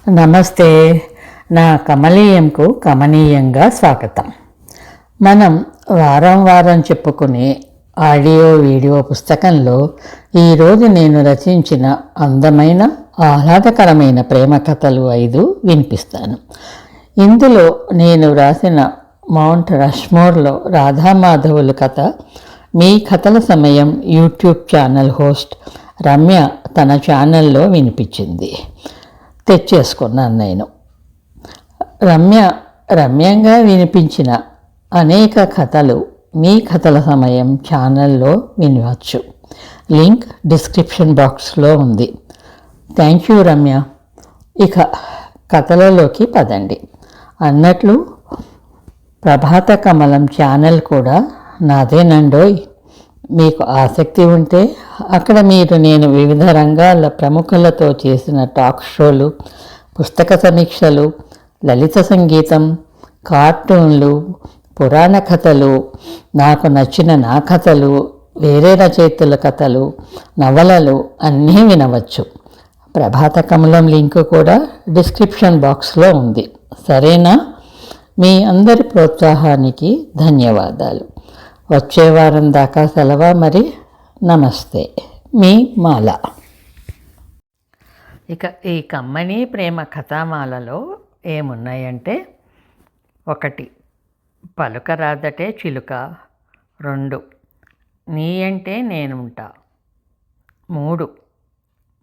నమస్తే. నా కమనీయంకు కమనీయంగా స్వాగతం. మనం వారం వారం చెప్పుకునే ఆడియో వీడియో పుస్తకంలో ఈరోజు నేను రచించిన అందమైన ఆహ్లాదకరమైన ప్రేమ కథలు 5 వినిపిస్తాను. ఇందులో నేను రాసిన మౌంట్ రష్మోర్లో రాధామాధవుల కథ మీ కథల సమయం యూట్యూబ్ ఛానల్ హోస్ట్ రమ్య తన ఛానల్లో వినిపించింది. తెచ్చేసుకున్నాను నేను. రమ్యంగా వినిపించిన అనేక కథలు మీ కథల సమయం ఛానల్లో వినవచ్చు. లింక్ డిస్క్రిప్షన్ బాక్స్లో ఉంది. Thank you Ramya. ఇక కథలలోకి పదండి. అన్నట్లు ప్రభాత కమలం ఛానల్ కూడా నాదేనండోయ్. మీకు ఆసక్తి ఉంటే అక్కడ నేను వివిధ రంగాల ప్రముఖులతో చేసిన టాక్ షోలు, పుస్తక సమీక్షలు, లలిత సంగీతం, కార్టూన్లు, పురాణ కథలు, నాకు నచ్చిన నా కథలు, వేరే రచయితల కథలు, నవలలు అన్నీ వినవచ్చు. ప్రభాత కమలం లింకు కూడా డిస్క్రిప్షన్ బాక్స్లో ఉంది. సరేనా? మీ అందరి ప్రోత్సాహానికి ధన్యవాదాలు. వచ్చే వారం దాకా సెలవు మరి. నమస్తే, మీ మాల. ఇక ఈ కమ్మని ప్రేమ కథామాలలో ఏమున్నాయంటే: 1 పలుకరాదటే చిలుక, 2 నీ అంటే నేనుంటా, 3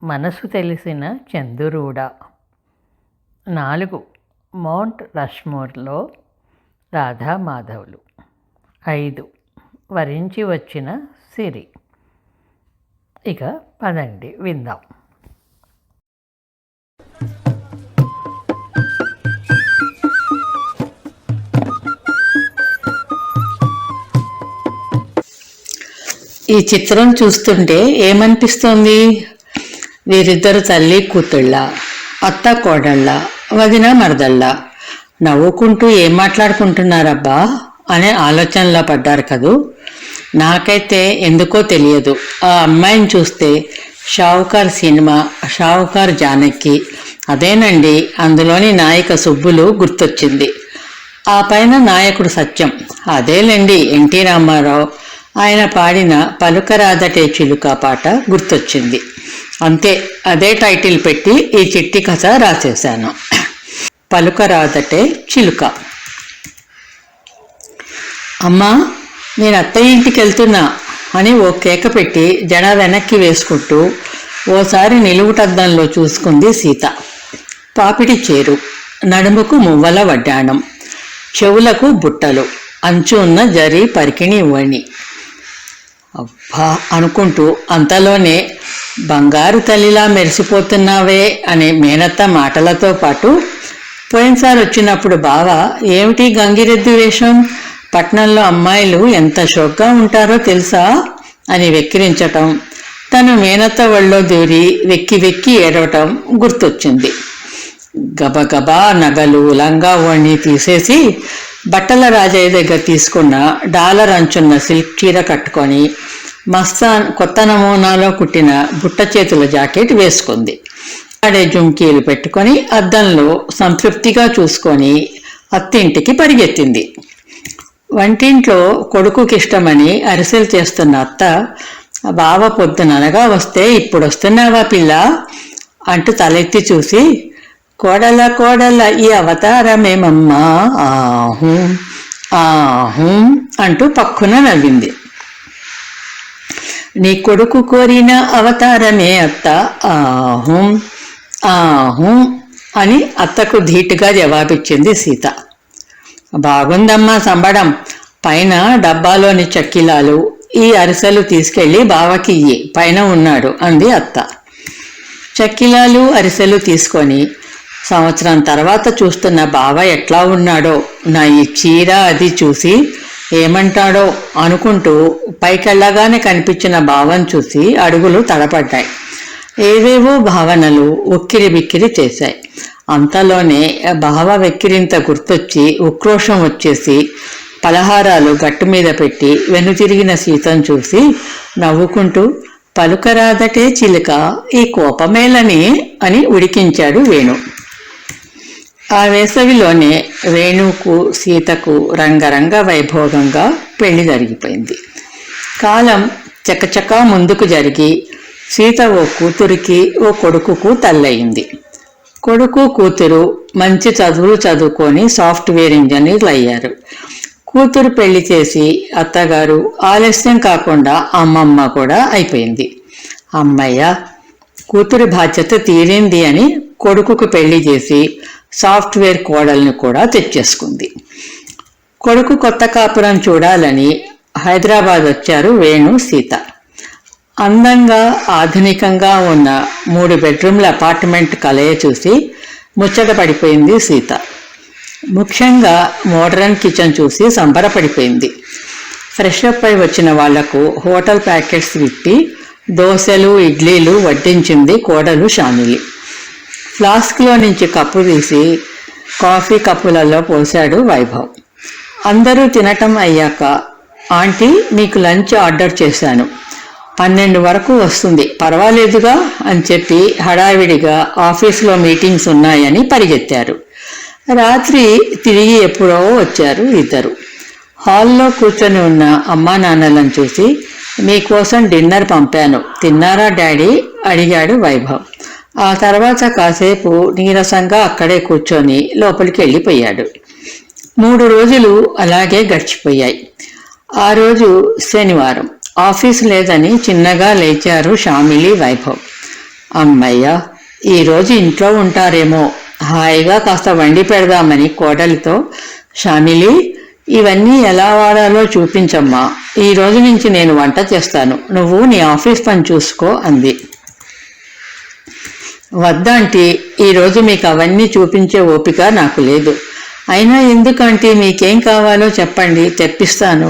మనసు తెలిసిన చందురూడా, 4 మౌంట్ రష్మోర్లో రాధామాధవులు, 5 వరించి వచ్చిన సిరి. ఇక పదండి విందాం. ఈ చిత్రం చూస్తుంటే ఏమనిపిస్తోంది? వీరిద్దరు తల్లి కూతుళ్ళ, అత్త కోడళ్ళ, వదిన మరదళ్ళ నవ్వుకుంటూ ఏం మాట్లాడుకుంటున్నారబ్బా అనే ఆలోచనలో పడ్డారు కదూ. నాకైతే ఎందుకో తెలియదు, ఆ అమ్మాయిని చూస్తే షావుకార్ సినిమా షావుకార్ జానకి, అదేనండి అందులోని నాయిక సుబ్బులు గుర్తొచ్చింది. ఆ పైన నాయకుడు సత్యం, అదేలేండి ఎన్టీ రామారావు. ఆయన పాడిన పలుకరాదటే చిలుక పాట గుర్తొచ్చింది. అంతే, అదే టైటిల్ పెట్టి ఈ చిట్టి కథ రాసేశాను. పలుకరాదటే చిలుక. అమ్మా, నేను అత్తయ్య ఇంటికి వెళ్తున్నా అని ఓ కేక పెట్టి జడ వెనక్కి వేసుకుంటూ ఓసారి నిలువుటద్దంలో చూసుకుంది సీత. పాపిడి చేరు, నడుముకు మువ్వల వడ్డాణం, చెవులకు బుట్టలు, అంచు ఉన్న జరి పరికిణి వణి. అబ్బా అనుకుంటూ అంతలోనే బంగారు తల్లిలా మెరిసిపోతున్నావే అనే మేనత్త మాటలతో పాటు, పోయినసారి వచ్చినప్పుడు బావ ఏమిటి గంగిరెద్దు వేషం, పట్నంలో అమ్మాయిలు ఎంత షోక్గా ఉంటారో తెలుసా అని వెక్కిరించటం, తను మేనత్త ఒళ్ళో దూరి వెక్కి వెక్కి ఏడవటం గుర్తొచ్చింది. గబగబా నగలు లంగా ఓణి తీసేసి బట్టల రాజయ్య దగ్గర తీసుకున్న డాలర్ అంచున్న సిల్క్ చీర కట్టుకొని మస్తాన్ కొత్త నమూనాలో కుట్టిన బుట్ట చేతుల జాకెట్ వేసుకుంది. ఆడే జుంకీలు పెట్టుకొని అద్దంలో సంతృప్తిగా చూసుకొని అత్తింటికి పరిగెత్తింది. వంటింట్లో కొడుకుకి ఇష్టమని అరిసెలు చేస్తున్న అత్త, బావ పొద్దుననగా వస్తే ఇప్పుడు వస్తున్నావా పిల్ల అంటూ తలెత్తి చూసి, కోడల ఈ అవతారమేమమ్మా, ఆహూ ఆహూ అంటూ పక్కున నవ్వింది. నీ కొడుకు కోరిన అవతారమే అత్త, ఆహూ ఆహూ అని అత్తకు ధీటుగా జవాబిచ్చింది సీత. బాగుందమ్మా సంబడం, పైన డబ్బాలోని చక్కిలాలు ఈ అరిసెలు తీసుకెళ్ళి బావకి ఇయ్యి, పైన ఉన్నాడు అంది అత్త. చక్కిలాలు అరిసెలు తీసుకొని సంవత్సరం తర్వాత చూస్తున్న బావ ఎట్లా ఉన్నాడో, నా ఈ చీర అది చూసి ఏమంటాడో అనుకుంటూ పైకెళ్ళగానే కనిపించిన బావను చూసి అడుగులు తడపడ్డాయి. ఏవేవో భావనలు ఉక్కిరి బిక్కిరి చేశాయి. అంతలోనే బావ వెక్కిరింత గుర్తొచ్చి ఉక్రోషం వచ్చేసి పలహారాలు గట్టు మీద పెట్టి వెనుతిరిగిన సీతను చూసి నవ్వుకుంటూ, పలుకరాదటే చిలుక ఈ కోపమేలని అని ఉడికించాడు వేణు. ఆ వేసవిలోనే వేణువుకు సీతకు రంగరంగ వైభోగంగా పెళ్లి జరిగిపోయింది. కాలం చకచకా ముందుకు జరిగి సీత ఓ కూతురికి ఓ కొడుకుకు తల్లయింది. కొడుకు కూతురు మంచి చదువులు చదువుకొని సాఫ్ట్వేర్ ఇంజనీర్లు అయ్యారు. కూతురు పెళ్లి చేసి అత్తగారు ఆలస్యం కాకుండా అమ్మమ్మ కూడా అయిపోయింది. అమ్మయ్య, కూతురి బాధ్యత తీరింది అని కొడుకుకు పెళ్లి చేసి సాఫ్ట్వేర్ కోడల్ని కూడా తెచ్చేసుకుంది. కొడుకు కొత్త కాపురం చూడాలని హైదరాబాద్ వచ్చారు వేణు, సీత. అందంగా ఆధునికంగా ఉన్న 3 బెడ్రూమ్ల అపార్ట్మెంట్ కలయ చూసి ముచ్చట పడిపోయింది సీత. ముఖ్యంగా మోడర్న్ కిచెన్ చూసి సంబరపడిపోయింది. ఫ్రెష్ అప్ అయి వచ్చిన వాళ్లకు హోటల్ ప్యాకెట్స్ విప్పి దోశలు ఇడ్లీలు వడ్డించింది కోడలు షామిలి. ఫ్లాస్క్లో నుంచి కప్పు తీసి కాఫీ కప్పులలో పోశాడు వైభవ్. అందరూ తినటం అయ్యాక, ఆంటీ మీకు లంచ్ ఆర్డర్ చేశాను, 12 వరకు వస్తుంది, పర్వాలేదుగా అని చెప్పి హడావిడిగా ఆఫీసులో మీటింగ్స్ ఉన్నాయని పరిగెత్తారు. రాత్రి తిరిగి ఎప్పుడో వచ్చారు ఇద్దరు. హాల్లో కూర్చొని ఉన్న అమ్మా నాన్నలను చూసి, మీకోసం డిన్నర్ పంపాను, తిన్నారా డాడీ అడిగాడు వైభవ్. ఆ తర్వాత కాసేపు నీరసంగా అక్కడే కూర్చొని లోపలికి వెళ్ళిపోయాడు. 3 రోజులు అలాగే గడిచిపోయాయి. ఆ రోజు శనివారం. ఆఫీస్ లేదని చిన్నగా లేచారు షామిలి, వైభవ్. అమ్మయ్య, ఈరోజు ఇంట్లో ఉంటారేమో, హాయిగా కాస్త వండి పెడదామని కోడలితో, షామిలి ఇవన్నీ ఎలా వాడాలో చూపించమ్మా, ఈ రోజు నుంచి నేను వంట చేస్తాను, నువ్వు నీ ఆఫీస్ పని చూసుకో అంది. వద్దాంటీ, ఈరోజు మీకు అవన్నీ చూపించే ఓపిక నాకు లేదు. అయినా ఎందుకంటే మీకేం కావాలో చెప్పండి, తెప్పిస్తాను,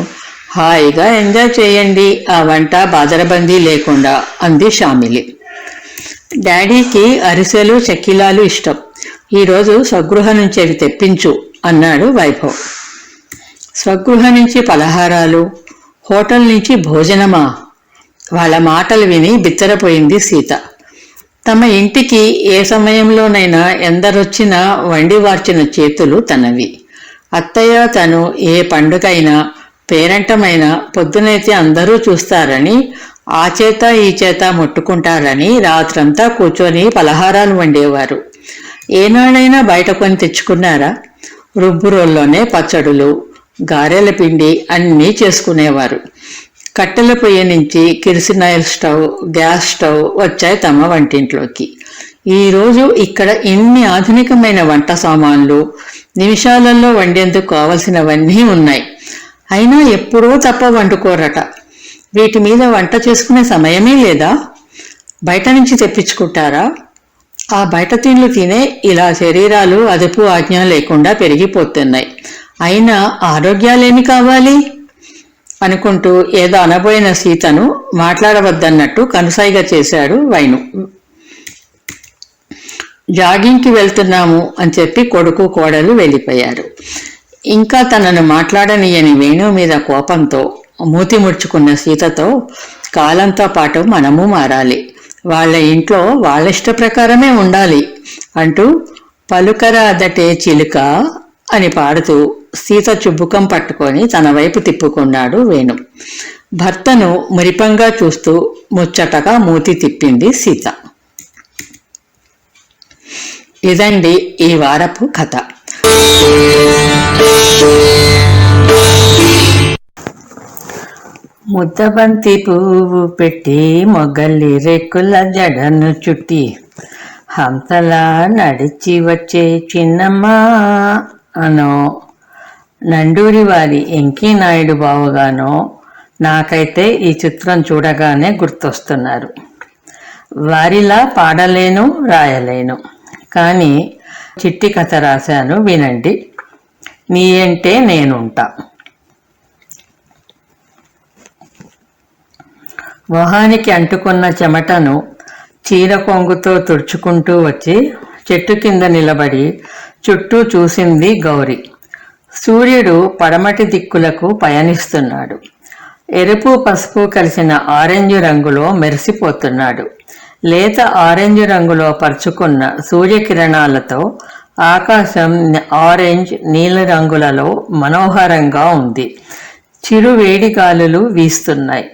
హాయిగా ఎంజాయ్ చేయండి ఆ వంట బాదరబందీ లేకుండా అంది షామిలి. డాడీకి అరిసెలు చెక్కిలాలు ఇష్టం, ఈరోజు స్వగృహ నుంచి అవి తెప్పించు అన్నాడు వైభవ్. స్వగృహ నుంచి పలహారాలు, హోటల్ నుంచి భోజనమా? వాళ్ళ మాటలు విని బిత్తరపోయింది సీత. తమ ఇంటికి ఏ సమయంలోనైనా ఎందరొచ్చినా వండి వార్చిన చేతులు తనవి. అత్తయ్య తను ఏ పండుగైనా పేరంటమైనా పొద్దునైతే అందరూ చూస్తారని, ఆ చేత ఈ చేత ముట్టుకుంటారని రాత్రంతా కూర్చొని పలహారాలు వండేవారు. ఏనాడైనా బయట కొని తెచ్చుకున్నారా? రుబ్బురోల్లోనే పచ్చడులు, గారెల పిండి అన్నీ చేసుకునేవారు. కట్టెల పొయ్యి నుంచి కిరసనాయిల్ స్టవ్, గ్యాస్ స్టవ్ వచ్చాయి తమ వంటింట్లోకి. ఈరోజు ఇక్కడ ఇన్ని ఆధునికమైన వంట సామాన్లు, నిమిషాలలో వండేందుకు కావలసినవన్నీ ఉన్నాయి. అయినా ఎప్పుడూ తప్ప వండుకోరట. వీటి మీద వంట చేసుకునే సమయమే లేదా? బయట నుంచి తెప్పించుకుంటారా? ఆ బయట తిండ్లు తినే ఇలా శరీరాలు అదుపు ఆజ్ఞ లేకుండా పెరిగిపోతున్నాయి. అయినా ఆరోగ్యాలేమి కావాలి అనుకుంటూ ఏదో అనబోయిన సీతను మాట్లాడవద్దన్నట్టు కనుసైగ చేశాడు వైను. జాగింగ్కి వెళ్తున్నాము అని చెప్పి కొడుకు కోడలు వెళ్ళిపోయారు. ఇంకా తనను మాట్లాడనీయని వేణు మీద కోపంతో మూతి ముడుచుకున్న సీతతో, కాలంతో పాటు మనము మారాలి, వాళ్ళ ఇంట్లో వాళ్ళ ఇష్ట ప్రకారమే ఉండాలి అంటూ పలుకరాదటే చిలుక అని పాడుతూ సీత చుబ్బుకం పట్టుకొని తన వైపు తిప్పుకున్నాడు వేణు. భర్తను మురిపంగా చూస్తూ ముచ్చటగా మూతి తిప్పింది సీత. ఇదండి ఈ వారపు కథ. ముద్దబంతి పువ్వు పెట్టి మొగలి రెక్కుల జడను చుట్టి హంసలా నడిచి వచ్చే చిన్నమ్మ అనో, నండూరి వారి ఎంకీ నాయుడు బావుగానో నాకైతే ఈ చిత్రం చూడగానే గుర్తొస్తున్నారు. వారిలా పాడలేను, రాయలేను, కానీ చిట్టి కథ రాశాను, వినండి. నీ అంటే నేనుంటా. మొహానికి అంటుకున్న చెమటను చీర కొంగుతో తుడుచుకుంటూ వచ్చి చెట్టు కింద నిలబడి చుట్టూ చూసింది గౌరి. సూర్యుడు పడమటి దిక్కులకు పయనిస్తున్నాడు. ఎరుపు పసుపు కలిసిన ఆరెంజ్ రంగులో మెరిసిపోతున్నాడు. లేత ఆరెంజ్ రంగులో పరుచుకున్న సూర్యకిరణాలతో ఆకాశం ఆరెంజ్ నీల రంగులలో మనోహరంగా ఉంది. చిరు వేడి గాలులు వీస్తున్నాయి.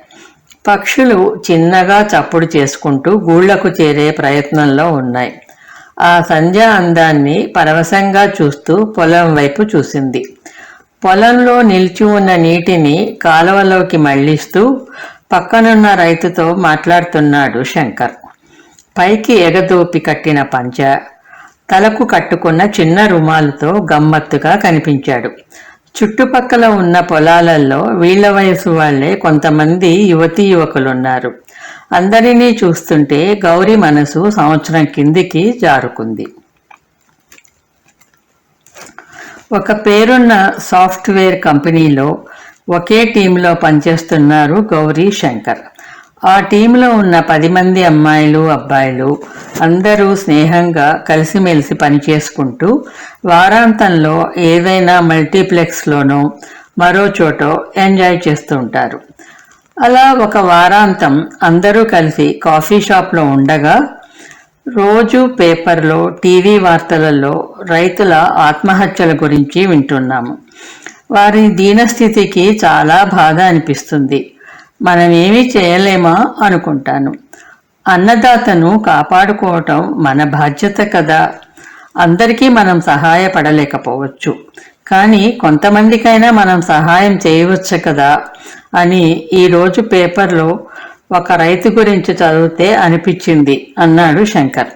పక్షులు చిన్నగా చప్పుడు చేసుకుంటూ గూళ్లకు చేరే ప్రయత్నంలో ఉన్నాయి. ఆ సంధ్య అందాన్ని పరవశంగా చూస్తూ పొలం వైపు చూసింది. పొలంలో నిలిచి ఉన్న నీటిని కాలువలోకి మళ్లిస్తూ పక్కనున్న రైతుతో మాట్లాడుతున్నాడు శంకర్. పైకి ఎగదోపి కట్టిన పంచ, తలకు కట్టుకున్న చిన్న రుమాలుతో గమ్మత్తుగా కనిపించాడు. చుట్టుపక్కల ఉన్న పొలాలలో వీళ్ల వయసు వాళ్లే కొంతమంది యువతీ యువకులున్నారు. అందరినీ చూస్తుంటే గౌరీ మనసు సంవత్సరం కిందికి జారుకుంది. ఒక పేరున్న సాఫ్ట్వేర్ కంపెనీలో ఒకే టీంలో పనిచేస్తున్నారు గౌరీ, శంకర్. ఆ టీంలో ఉన్న 10 మంది అమ్మాయిలు అబ్బాయిలు అందరూ స్నేహంగా కలిసిమెలిసి పనిచేసుకుంటూ వారాంతంలో ఏదైనా మల్టీప్లెక్స్లోనో మరో చోటో ఎంజాయ్ చేస్తుంటారు. అలా ఒక వారాంతం అందరూ కలిసి కాఫీ షాప్లో ఉండగా రోజు పేపర్లో, టీవీ వార్తలలో రైతుల ఆత్మహత్యల గురించి వింటున్నాము. వారి దీనస్థితికి చాలా బాధ అనిపిస్తుంది. మనం ఏమీ చేయలేమా అనుకుంటాను. అన్నదాతను కాపాడుకోవటం మన బాధ్యత కదా. అందరికీ మనం సహాయపడలేకపోవచ్చు, కానీ కొంతమందికైనా మనం సహాయం చేయవచ్చు కదా అని ఈరోజు పేపర్లో ఒక రైతు గురించి చదివితే అనిపించింది అన్నాడు శంకర్.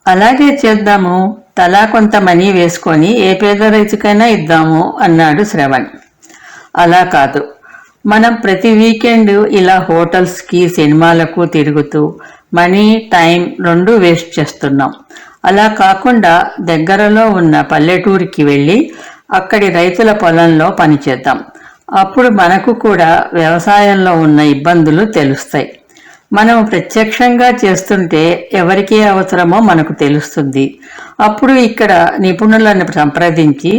అలాగే చేద్దాము, తలా కొంత మనీ వేసుకొని ఏ పేద రైతుకైనా ఇద్దాము అన్నాడు శ్రవణ్. అలా కాదు, మనం ప్రతి వీకెండ్ ఇలా హోటల్స్కి, సినిమాలకు తిరుగుతూ మనీ, టైం 2 వేస్ట్ చేస్తున్నాం. అలా కాకుండా దగ్గరలో ఉన్న పల్లెటూరికి వెళ్ళి అక్కడి రైతుల పొలంలో పనిచేద్దాం. అప్పుడు మనకు కూడా వ్యవసాయంలో ఉన్న ఇబ్బందులు తెలుస్తాయి. మనం ప్రత్యక్షంగా చేస్తుంటే ఎవరికి అవసరమో మనకు తెలుస్తుంది. అప్పుడు ఇక్కడ నిపుణులను సంప్రదించి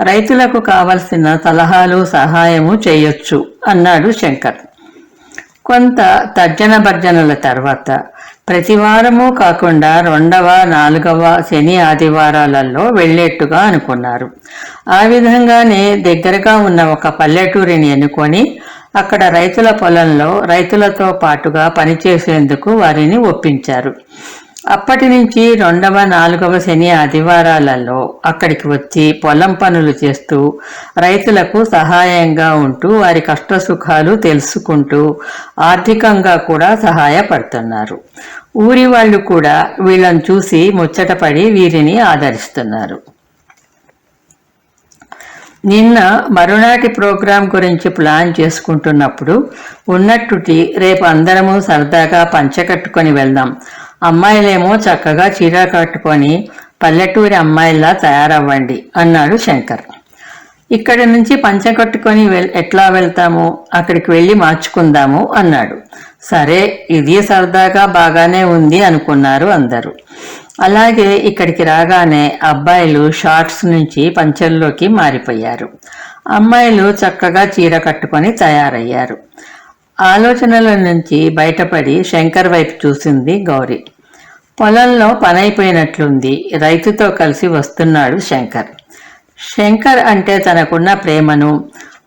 రైతులకు కావలసిన సలహాలు, సహాయము చేయొచ్చు అన్నాడు శంకర్. కొంత తర్జన భర్జనల తర్వాత ప్రతివారము కాకుండా 2వ, 4వ శని ఆదివారాలలో వెళ్లేట్టుగా అనుకున్నారు. ఆ విధంగానే దగ్గరగా ఉన్న ఒక పల్లెటూరిని ఎన్నుకొని అక్కడ రైతుల పొలంలో రైతులతో పాటుగా పనిచేసేందుకు వారిని ఒప్పించారు. అప్పటి నుంచి 2వ, 4వ శని ఆదివారాలలో అక్కడికి వచ్చి పొలం పనులు చేస్తూ రైతులకు సహాయంగా ఉంటూ వారి కష్టసుఖాలు తెలుసుకుంటూ ఆర్థికంగా కూడా సహాయపడుతున్నారు. ఊరి వాళ్ళు కూడా వీళ్ళని చూసి ముచ్చటపడి వీరిని ఆదరిస్తున్నారు. నిన్న మరునాటి ప్రోగ్రాం గురించి ప్లాన్ చేసుకుంటున్నప్పుడు ఉన్నట్టుటి రేపు అందరము సరదాగా పంచకట్టుకొని వెళ్దాం. అమ్మాయిలేమో చక్కగా చీర కట్టుకొని పల్లెటూరి అమ్మాయిలా తయారవ్వండి అన్నాడు శంకర్. ఇక్కడి నుంచి పంచ కట్టుకొని ఎట్లా వెళ్తాము, అక్కడికి వెళ్ళి మార్చుకుందాము అన్నాడు. సరే, ఇది సరదాగా బాగానే ఉంది అనుకున్నారు అందరూ. అలాగే ఇక్కడికి రాగానే అబ్బాయిలు షార్ట్స్ నుంచి పంచెల్లోకి మారిపోయారు. అమ్మాయిలు చక్కగా చీర కట్టుకొని తయారయ్యారు. ఆలోచనల నుంచి బయటపడి శంకర్ వైపు చూసింది గౌరీ. పొలంలో పనైపోయినట్లుంది. రైతుతో కలిసి వస్తున్నాడు శంకర్. శంకర్ అంటే తనకున్న ప్రేమను,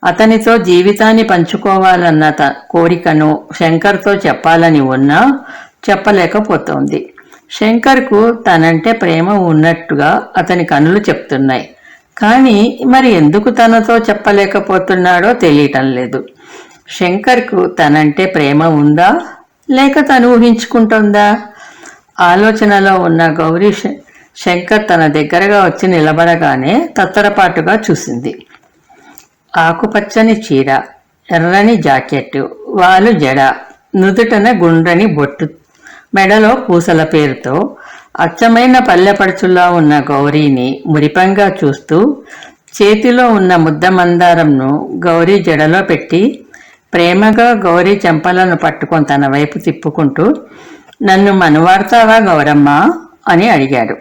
అతనితో జీవితాన్ని పంచుకోవాలన్న కోరికను శంకర్తో చెప్పాలని ఉన్నా చెప్పలేకపోతోంది. శంకర్కు తనంటే ప్రేమ ఉన్నట్టుగా అతని కనులు చెప్తున్నాయి. కానీ మరి ఎందుకు తనతో చెప్పలేకపోతున్నాడో తెలియటం లేదు. శంకర్కు తనంటే ప్రేమ ఉందా, లేక తను ఊహించుకుంటుందా? ఆలోచనలో ఉన్న గౌరీ శంకర్ తన దగ్గరగా వచ్చి నిలబడగానే తత్తరపాటుగా చూసింది. ఆకుపచ్చని చీర, ఎర్రని జాకెట్టు, వాలు జడ, నుదుటన గుండ్రని బొట్టు, మెడలో పూసల పేరుతో అచ్చమైన పల్లెపడుచులా ఉన్న గౌరీని మురిపంగా చూస్తూ చేతిలో ఉన్న ముద్ద మందారంను గౌరీ జడలో పెట్టి ప్రేమగా గౌరీ చెంపలను పట్టుకొని తన వైపు తిప్పుకుంటూ, నన్ను మనవాడతావా గౌరమ్మ అని అడిగాడు.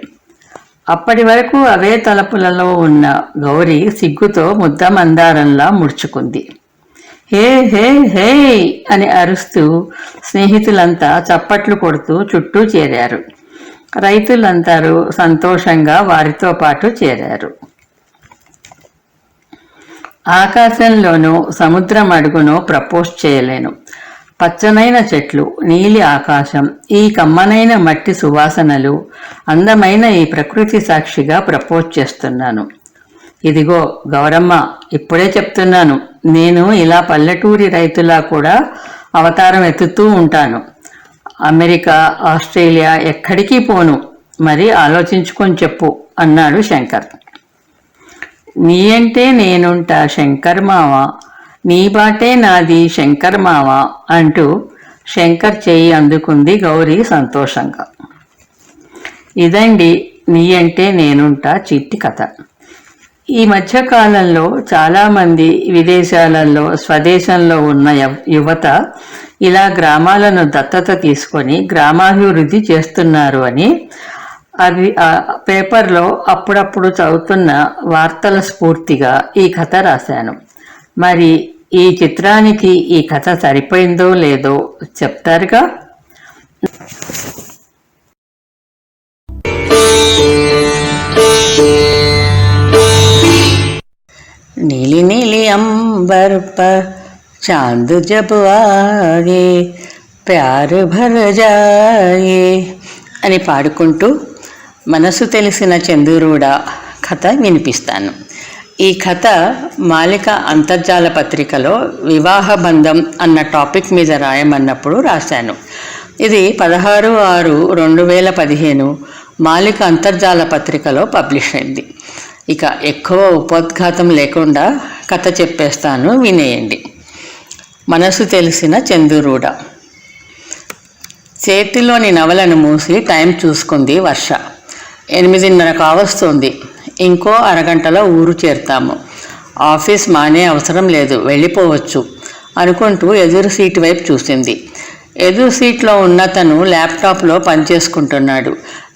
అప్పటి వరకు అవే తలపులలో ఉన్న గౌరీ సిగ్గుతో ముద్ద మందారంలా ముడుచుకుంది. హే హే హే అని అరుస్తూ స్నేహితులంతా చప్పట్లు కొడుతూ చుట్టూ చేరారు. రైతులందరూ సంతోషంగా వారితో పాటు చేరారు. ఆకాశంలోనూ సముద్రం అడుగునో ప్రపోజ్ చేయలేను. పచ్చనైన చెట్లు, నీలి ఆకాశం, ఈ కమ్మనైన మట్టి సువాసనలు, అందమైన ఈ ప్రకృతి సాక్షిగా ప్రపోజ్ చేస్తున్నాను. ఇదిగో గౌరమ్మ, ఇప్పుడే చెప్తున్నాను, నేను ఇలా పల్లెటూరి రైతులా కూడా అవతారం ఎత్తుతూ ఉంటాను. అమెరికా, ఆస్ట్రేలియా ఎక్కడికి పోను, మరి ఆలోచించుకొని చెప్పు అన్నాడు శంకర్. నీ అంటే నేనుంటా శంకర్ మావ, నీ బాటే నాది శంకర్ మావ అంటూ శంకర్ చేయి అందుకుంది గౌరీ సంతోషంగా. ఇదండి నీ అంటే నేనుంటా చిట్టి కథ. ఈ మధ్యకాలంలో చాలామంది విదేశాలలో, స్వదేశంలో ఉన్న యువత ఇలా గ్రామాలను దత్తత తీసుకొని గ్రామాభివృద్ధి చేస్తున్నారు అని అది పేపర్లో అప్పుడప్పుడు చదువుతున్న వార్తల స్ఫూర్తిగా ఈ కథ రాశాను. మరి ఈ చిత్రానికి ఈ కథ సరిపోయిందో లేదో చెప్తారుగా. नीली नीली अंबर पर चांद जब आए प्यार भर जाए అని పాడుకుంటూ మనసు తెలిసిన చందూరుడ కథ వినిపిస్తాను. ఈ కథ మాలిక అంతర్జాల పత్రికలో వివాహ బంధం అన్న టాపిక్ మీద రాయమన్నప్పుడు రాశాను. ఇది 16/6/2015 మాలిక అంతర్జాల పత్రికలో పబ్లిష్ అయింది. ఇక ఎక్కువ ఉపోద్ఘాతం లేకుండా కథ చెప్పేస్తాను, వినేయండి. మనసు తెలిసిన చందూరుడ. చేతిలోని నవలను మూసి టైం చూసుకుంది వర్ష. 8:30 కావస్తోంది. ఇంకో అరగంటలో ఊరు చేరుతాము. ఆఫీస్ మానే అవసరం లేదు, వెళ్ళిపోవచ్చు అనుకుంటూ ఎదురు సీటు వైపు చూసింది. ఎదురు సీట్లో ఉన్న తను ల్యాప్టాప్లో పనిచేసుకుంటున్నాడు.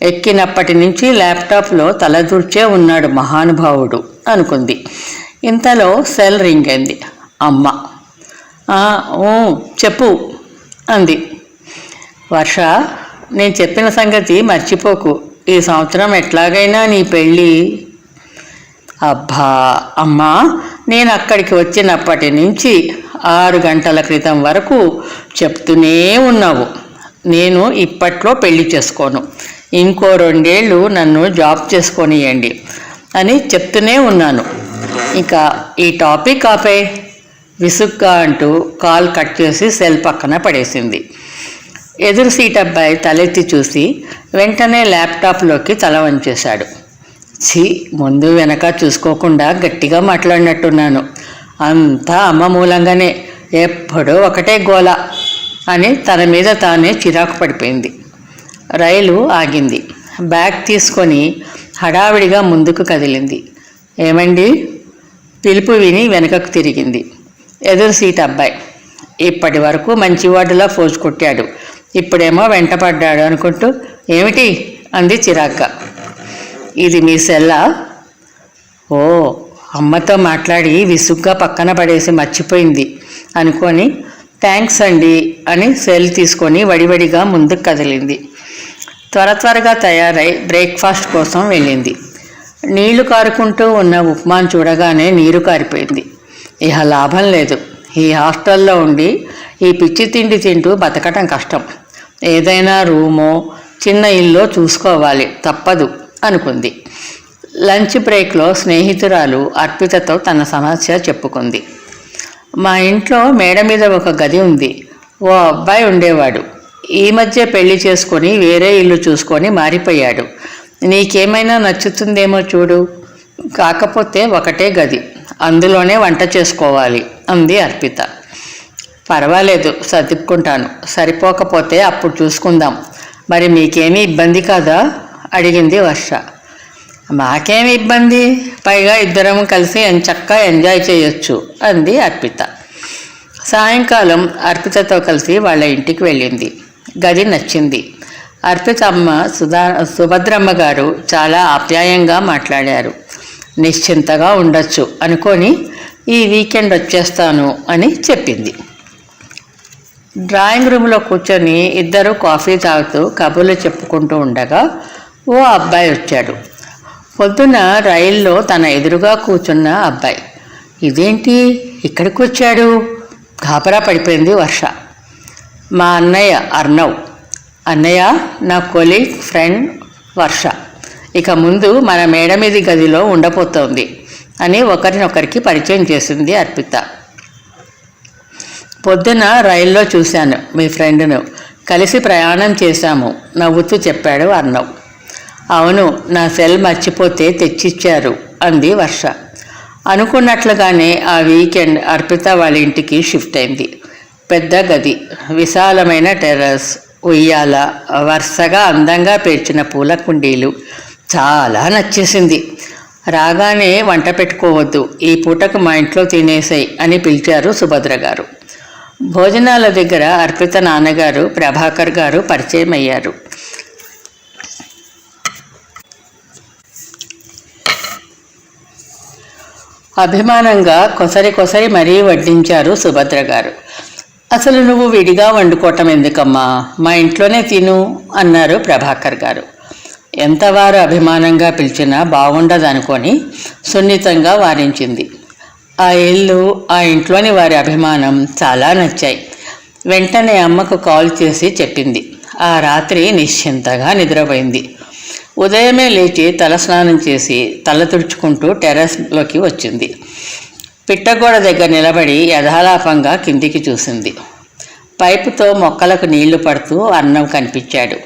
ఎక్కినప్పటి నుంచి ల్యాప్టాప్లో తలదూర్చే ఉన్నాడు మహానుభావుడు అనుకుంది. ఇంతలో సెల్ రింగ్ అయింది. అమ్మ. ఓ చెప్పు అంది. వర్ష, నేను చెప్పిన సంగతి మర్చిపోకు, ఈ సంవత్సరం ఎట్లాగైనా నీ పెళ్ళి. అబ్బా అమ్మా, నేను అక్కడికి వచ్చినప్పటి నుంచి 6 గంటల క్రితం వరకు చెప్తూనే ఉన్నావు, నేను ఇప్పట్లో పెళ్లి చేసుకోను, ఇంకో 2 ఏళ్ళు నన్ను జాబ్ చేసుకొనియండి అని చెప్తూనే ఉన్నాను. ఇక ఈ టాపిక్ ఆపే విసుగ్గా అంటూ కాల్ కట్ చేసి సెల్ పక్కన పడేసింది. ఎదురు సీట్ అబ్బాయి తలెత్తి చూసి వెంటనే ల్యాప్టాప్లోకి తల వంచేశాడు. ముందు వెనక చూసుకోకుండా గట్టిగా మాట్లాడినట్టున్నాను, అంతా అమ్మ మూలంగానే, ఎప్పుడూ ఒకటే గోల అని తన మీద తానే చిరాకు పడిపోయింది. రైలు ఆగింది. బ్యాగ్ తీసుకొని హడావిడిగా ముందుకు కదిలింది. ఏమండి? పిలుపు విని వెనకకు తిరిగింది. ఎదురు సీట్ అబ్బాయి. ఇప్పటి వరకు మంచివాడులా ఫోజు కొట్టాడు, ఇప్పుడేమో వెంటపడ్డాడు అనుకుంటూ ఏమిటి అంది చిరాగ్గా. ఇది మీ సెల్లా? ఓ, అమ్మతో మాట్లాడి విసుగ్గా పక్కన పడేసి మర్చిపోయింది అనుకొని థ్యాంక్స్ అండి అని సెల్ తీసుకొని వడివడిగా ముందుకు కదిలింది. త్వరగా తయారై బ్రేక్ఫాస్ట్ కోసం వెళ్ళింది. నీళ్లు కారుకుంటూ ఉన్న ఉప్మాను చూడగానే నీరు కారిపోయింది. ఇహ లాభం లేదు, ఈ హాస్టల్లో ఉండి ఈ పిచ్చి తిండి తింటూ బతకటం కష్టం, ఏదైనా రూమో చిన్న ఇల్లో చూసుకోవాలి, తప్పదు అనుకుంది. లంచ్ బ్రేక్లో స్నేహితురాలు అర్పితతో తన సమస్య చెప్పుకుంది. మా ఇంట్లో మేడ మీద ఒక గది ఉంది, ఓ అబ్బాయి ఉండేవాడు, ఈ మధ్య పెళ్లి చేసుకొని వేరే ఇల్లు చూసుకొని మారిపోయాడు, నీకేమైనా నచ్చుతుందేమో చూడు, కాకపోతే ఒకటే గది, అందులోనే వంట చేసుకోవాలి అంది అర్పిత. పర్వాలేదు, సర్దుకుంటాను, సరిపోకపోతే అప్పుడు చూసుకుందాం, మరి మీకేమీ ఇబ్బంది కాదా అడిగింది వర్ష. మాకేమి ఇబ్బంది, పైగా ఇద్దరం కలిసి ఎంచక్కా ఎంజాయ్ చేయొచ్చు అంది అర్పిత. సాయంకాలం అర్పితతో కలిసి వాళ్ళ ఇంటికి వెళ్ళింది. గది నచ్చింది. అర్పిత అమ్మ సుభద్రమ్మ గారు చాలా ఆప్యాయంగా మాట్లాడారు. నిశ్చింతగా ఉండొచ్చు అనుకొని ఈ వీకెండ్ వచ్చేస్తాను అని చెప్పింది. డ్రాయింగ్ రూమ్లో కూర్చొని ఇద్దరు కాఫీ తాగుతూ కబుర్లు చెప్పుకుంటూ ఉండగా ఓ అబ్బాయి వచ్చాడు. పొద్దున రైల్లో తన ఎదురుగా కూర్చున్న అబ్బాయి. ఇదేంటి ఇక్కడికి వచ్చాడు? గాబరా పడిపోయింది వర్ష. మా అన్నయ్య అర్ణవ్. అన్నయ్య, నా కొలీగ్ ఫ్రెండ్ వర్ష. ఇక ముందు మన మేడ మీది గదిలో ఉండబోతోంది అని ఒకరినొకరికి పరిచయం చేసింది అర్పిత. పొద్దున రైల్లో చూశాను మీ ఫ్రెండ్ను, కలిసి ప్రయాణం చేశాము నవ్వుతూ చెప్పాడు అర్ణవ్. అవును, నా సెల్ మర్చిపోతే తెచ్చిచ్చారు అంది వర్ష. అనుకున్నట్లుగానే ఆ వీకెండ్ అర్పిత వాళ్ళ ఇంటికి షిఫ్ట్ అయింది. పెద్ద గది, విశాలమైన టెర్రస్, ఉయ్యాల, వరుసగా అందంగా పేర్చిన పూల కుండీలు చాలా నచ్చేసింది. రాగానే వంట పెట్టుకోవద్దు, ఈ పూటకు మా ఇంట్లో తినేసాయి అని పిలిచారు సుభద్ర గారు. భోజనాల దగ్గర అర్పిత నాన్నగారు ప్రభాకర్ గారు పరిచయం అయ్యారు. అభిమానంగా కొసరి మరీ వడ్డించారు సుభద్ర గారు. అసలు నువ్వు విడిగా వండుకోవటం ఎందుకమ్మా, మా ఇంట్లోనే తిను అన్నారు ప్రభాకర్ గారు. ఎంతవారు అభిమానంగా పిలిచినా బాగుండదనుకొని సున్నితంగా వారించింది. ఆ ఇల్లు, ఆ ఇంట్లోని వారి అభిమానం చాలా నచ్చాయి. వెంటనే అమ్మకు కాల్ చేసి చెప్పింది. ఆ రాత్రి నిశ్చింతగా నిద్రపోయింది. ఉదయమే లేచి తలస్నానం చేసి తల తుడుచుకుంటూ టెర్రస్లోకి వచ్చింది. పిట్టగోడ దగ్గర నిలబడి యథాలాపంగా కిందికి చూసింది. పైపుతో మొక్కలకు నీళ్లు పడుతూ అన్నం కనిపించాడు.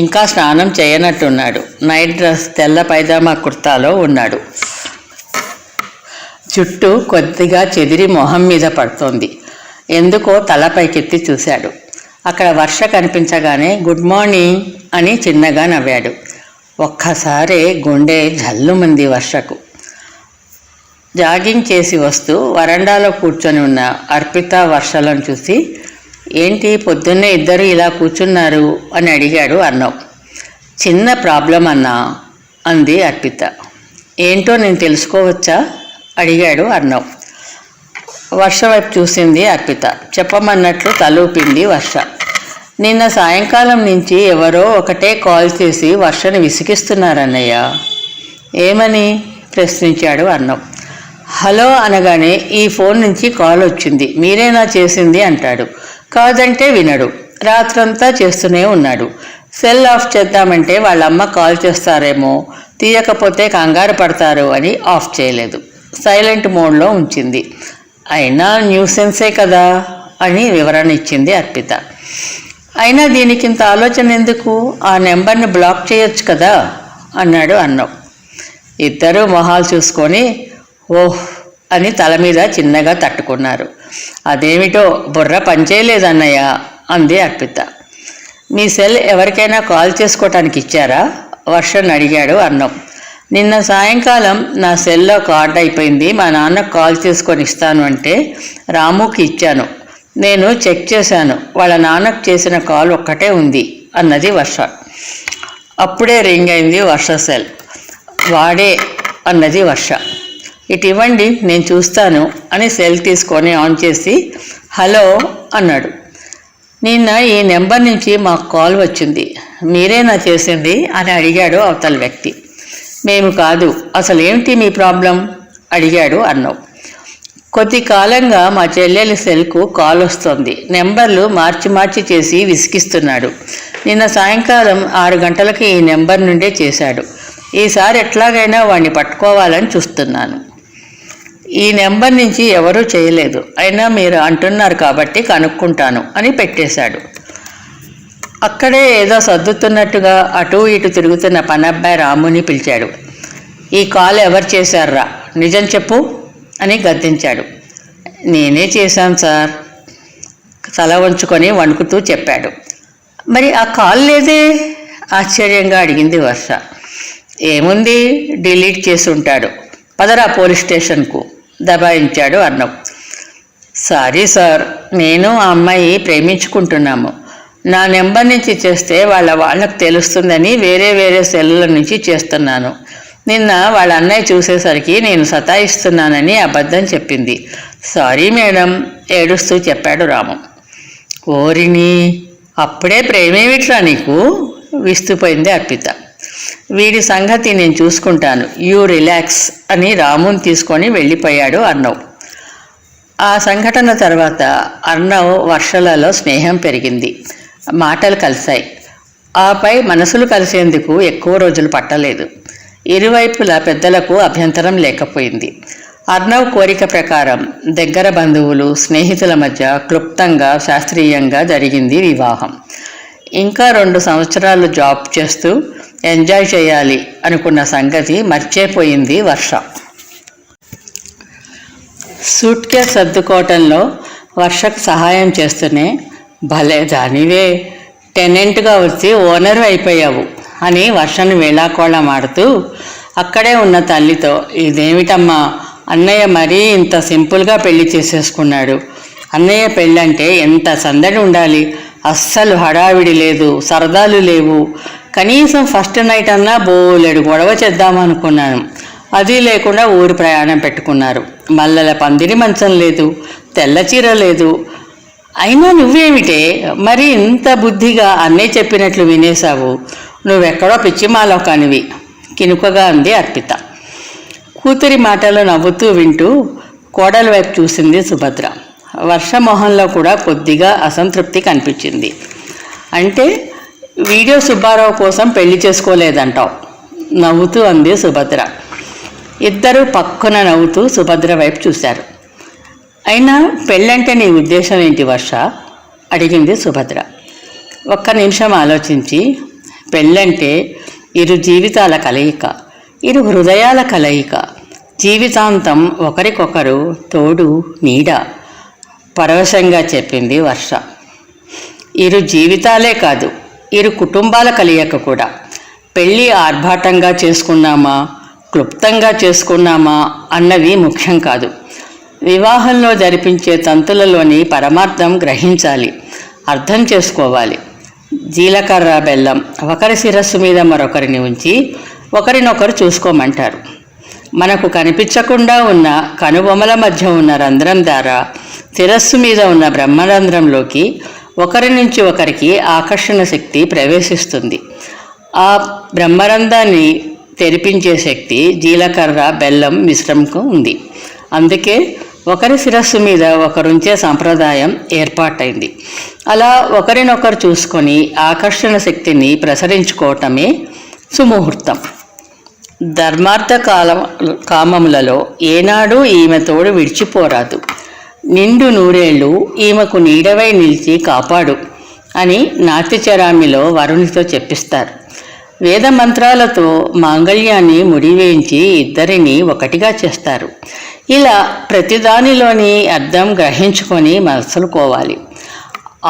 ఇంకా స్నానం చేయనట్టున్నాడు. నైట్ డ్రెస్, తెల్ల పైజామా కుర్తాలో ఉన్నాడు. జుట్టు కొద్దిగా చెదిరి మొహం మీద పడుతోంది. ఎందుకో తల పైకెత్తి చూశాడు. అక్కడ వర్ష కనిపించగానే గుడ్ మార్నింగ్ అని చిన్నగా నవ్వాడు. ఒక్కసారే గుండె జల్లుమంది వర్షకు. జాగింగ్ చేసి వస్తూ వరండాలో కూర్చొని ఉన్న అర్పిత వర్షలను చూసి, ఏంటి పొద్దున్నే ఇద్దరు ఇలా కూర్చున్నారు అని అడిగాడు అర్ణవ్. చిన్న ప్రాబ్లం అన్నా అంది అర్పిత. ఏంటో నేను తెలుసుకోవచ్చా అడిగాడు అర్ణవ్. వర్ష వైపు చూసింది అర్పిత. చెప్పమన్నట్లు తలూపింది వర్ష. నిన్న సాయంకాలం నుంచి ఎవరో ఒకటే కాల్ చేసి వర్షని విసిగిస్తున్నారన్నయ్య. ఏమని ప్రశ్నించాడు అర్ణవ్. హలో అనగానే ఈ ఫోన్ నుంచి కాల్ వచ్చింది, మీరేనా చేసింది అంటాడు. కాదంటే వినడు. రాత్రంతా చేస్తూనే ఉన్నాడు. సెల్ ఆఫ్ చేద్దామంటే వాళ్ళమ్మ కాల్ చేస్తారేమో, తీయకపోతే కంగారు పడతారు అని ఆఫ్ చేయలేదు. సైలెంట్ మోడ్లో ఉంచింది. అయినా న్యూసెన్సే కదా అని వివరణ ఇచ్చింది అర్పిత. అయినా దీనికింత ఆలోచన ఎందుకు, ఆ నెంబర్ని బ్లాక్ చేయొచ్చు కదా అన్నాడు అర్ణవ్. ఇద్దరూ మొహాలు చూసుకొని ఓహ్ అని తల మీద చిన్నగా తట్టుకున్నారు. అదేమిటో బుర్ర పనిచేయలేదన్నయ్య అంది అర్పిత. మీ సెల్ ఎవరికైనా కాల్ చేసుకోవటానికి ఇచ్చారా వర్షని అడిగాడు అర్ణవ్. నిన్న సాయంకాలం నా సెల్లో కార్డ్ అయిపోయింది, మా నాన్నకు కాల్ చేసుకొని ఇస్తాను అంటే రాముకి ఇచ్చాను. నేను చెక్ చేశాను, వాళ్ళ నాన్నకు చేసిన కాల్ ఒక్కటే ఉంది అన్నది వర్ష. అప్పుడే రింగ్ అయింది వర్ష సెల్. వాడే అన్నది వర్ష. ఇటు ఇవ్వండి నేను చూస్తాను అని సెల్ తీసుకొని ఆన్ చేసి హలో అన్నాడు. నిన్న ఈ నెంబర్ నుంచి మాకు కాల్ వచ్చింది, మీరేనా చేసింది అని అడిగాడు అవతల వ్యక్తి. మేము కాదు, అసలు ఏమిటి మీ ప్రాబ్లం అడిగాడు అర్ణవ్. కొద్ది కాలంగా మా చెల్లెలి సెల్కు కాల్ వస్తుంది, నెంబర్లు మార్చి చేసి విసిగిస్తున్నాడు. నిన్న సాయంకాలం 6 గంటలకి ఈ నెంబర్ నుండే చేశాడు. ఈసారి ఎట్లాగైనా వాడిని పట్టుకోవాలని చూస్తున్నాను. ఈ నెంబర్ నుంచి ఎవరూ చేయలేదు, అయినా మీరు అంటున్నారు కాబట్టి కనుక్కుంటాను అని పెట్టేశాడు. అక్కడే ఏదో సర్దుతున్నట్టుగా అటు ఇటు తిరుగుతున్న పనబ్బాయి రాముని పిలిచాడు. ఈ కాల్ ఎవరు చేశారా, నిజం చెప్పు అని గద్దించాడు. నేనే చేశాను సార్ తల వంచుకొని వణుకుతూ చెప్పాడు. మరి ఆ కాల్ లేదే ఆశ్చర్యంగా అడిగింది వర్ష. ఏముంది, డిలీట్ చేసి ఉంటాడు, పదరా పోలీస్ స్టేషన్కు దబాయించాడు అర్ణవ్. సారీ సార్, నేను ఆ అమ్మాయి ప్రేమించుకుంటున్నాము. నా నెంబర్ నుంచి చేస్తే వాళ్ళకు తెలుస్తుందని వేరే సెల్లుల నుంచి చేస్తున్నాను. నిన్న వాళ్ళ అన్నయ్య చూసేసరికి నేను సతాయిస్తున్నానని అబద్ధం చెప్పింది. సారీ మేడం ఏడుస్తూ చెప్పాడు రాము. ఓరిని, అప్పుడే ప్రేమేమిట్రా నీకు? విస్తుపోయింది అర్పిత. వీడి సంగతి నేను చూసుకుంటాను, యూ రిలాక్స్ అని రాముని తీసుకొని వెళ్ళిపోయాడు అర్ణవ్. ఆ సంఘటన తర్వాత అర్ణవ్ వర్షలలో స్నేహం పెరిగింది, మాటలు కలిశాయి. ఆపై మనసులు కలిసేందుకు ఎక్కువ రోజులు పట్టలేదు. ఇరువైపుల పెద్దలకు అభ్యంతరం లేకపోయింది. అర్ణవ్ కోరిక ప్రకారం దగ్గర బంధువులు, స్నేహితుల మధ్య క్లుప్తంగా శాస్త్రీయంగా జరిగింది వివాహం. ఇంకా 2 సంవత్సరాలు జాబ్ చేస్తూ ఎంజాయ్ చేయాలి అనుకున్న సంగతి మర్చిపోయింది వర్ష. సూట్ కేస్ సర్దుకోవటంలో వర్షకు సహాయం చేస్తూనే, భలే దానివే, టెనెంట్గా వచ్చి ఓనర్ అయిపోయావు అని వర్షను వేళాకోళమాడుతూ అక్కడే ఉన్న తల్లితో, ఇదేమిటమ్మా, అన్నయ్య మరీ ఇంత సింపుల్గా పెళ్లి చేసేసుకున్నాడు. అన్నయ్య పెళ్ళంటే ఎంత సందడి ఉండాలి, అస్సలు హడావిడి లేదు, సరదాలు లేవు. కనీసం ఫస్ట్ నైట్ అన్నా బోలెడు గొడవ చేద్దామనుకున్నాను, అది లేకుండా ఊరు ప్రయాణం పెట్టుకున్నారు. మల్లెల పందిరి మంచం లేదు, తెల్ల చీర లేదు. అయినా నువ్వేమిటే మరి ఇంత బుద్ధిగా అన్నయ్య చెప్పినట్లు వినేశావు? నువ్వెక్కడో పిచ్చిమాలోకానివి కినుకగా అంది అర్పిత. కూతురి మాటలు నవ్వుతూ వింటూ కోడల వైపు చూసింది సుభద్ర. వర్షమోహంలో కూడా కొద్దిగా అసంతృప్తి కనిపించింది. అంటే వీడియో సుబ్బారావు కోసం పెళ్లి చేసుకోలేదంటావు? నవ్వుతూ అంది సుభద్ర. ఇద్దరూ పక్కన నవ్వుతూ సుభద్ర వైపు చూశారు. అయినా పెళ్ళంటే నీ ఉద్దేశం ఏంటి వర్ష? అడిగింది సుభద్ర. ఒక్క నిమిషం ఆలోచించి, పెళ్ళంటే 2 జీవితాల కలయిక, 2 హృదయాల కలయిక, జీవితాంతం ఒకరికొకరు తోడు నీడ, పరవశంగా చెప్పింది వర్ష. 2 జీవితాలే కాదు, 2 కుటుంబాల కలయిక కూడా. పెళ్ళి ఆర్భాటంగా చేసుకున్నామా, క్లుప్తంగా చేసుకున్నామా అన్నవి ముఖ్యం కాదు. వివాహంలో జరిపించే తంతులలోని పరమార్థం గ్రహించాలి, అర్థం చేసుకోవాలి. జీలకర్ర బెల్లం ఒకరి శిరస్సు మీద మరొకరిని ఉంచి ఒకరినొకరు చూసుకోమంటారు. మనకు కనిపించకుండా ఉన్న కనుబొమల మధ్య ఉన్న రంధ్రం ద్వారా శిరస్సు మీద ఉన్న బ్రహ్మరంధ్రంలోకి ఒకరి నుంచి ఒకరికి ఆకర్షణ శక్తి ప్రవేశిస్తుంది. ఆ బ్రహ్మరంధ్రాన్ని తెరిపించే శక్తి జీలకర్ర బెల్లం మిశ్రమంకు ఉంది. అందుకే ఒకరి శిరస్సు మీద ఒకరుంచే సంప్రదాయం ఏర్పాటైంది. అలా ఒకరినొకరు చూసుకొని ఆకర్షణ శక్తిని ప్రసరించుకోవటమే సుముహూర్తం. ధర్మార్థ కామములలో ఏనాడు ఈమె తోడు విడిచిపోరాదు. నిండు నూరేళ్లు ఈమెకు నీడవై నిలిచి కాపాడు అని నాట్యచరామిలో వరుణితో చెప్పిస్తారు. వేద మంత్రాలతో మాంగళ్యాన్ని ముడివేయించి ఇద్దరిని ఒకటిగా చేస్తారు. ఇలా ప్రతిదానిలోని అర్థం గ్రహించుకొని మసలుకోవాలి.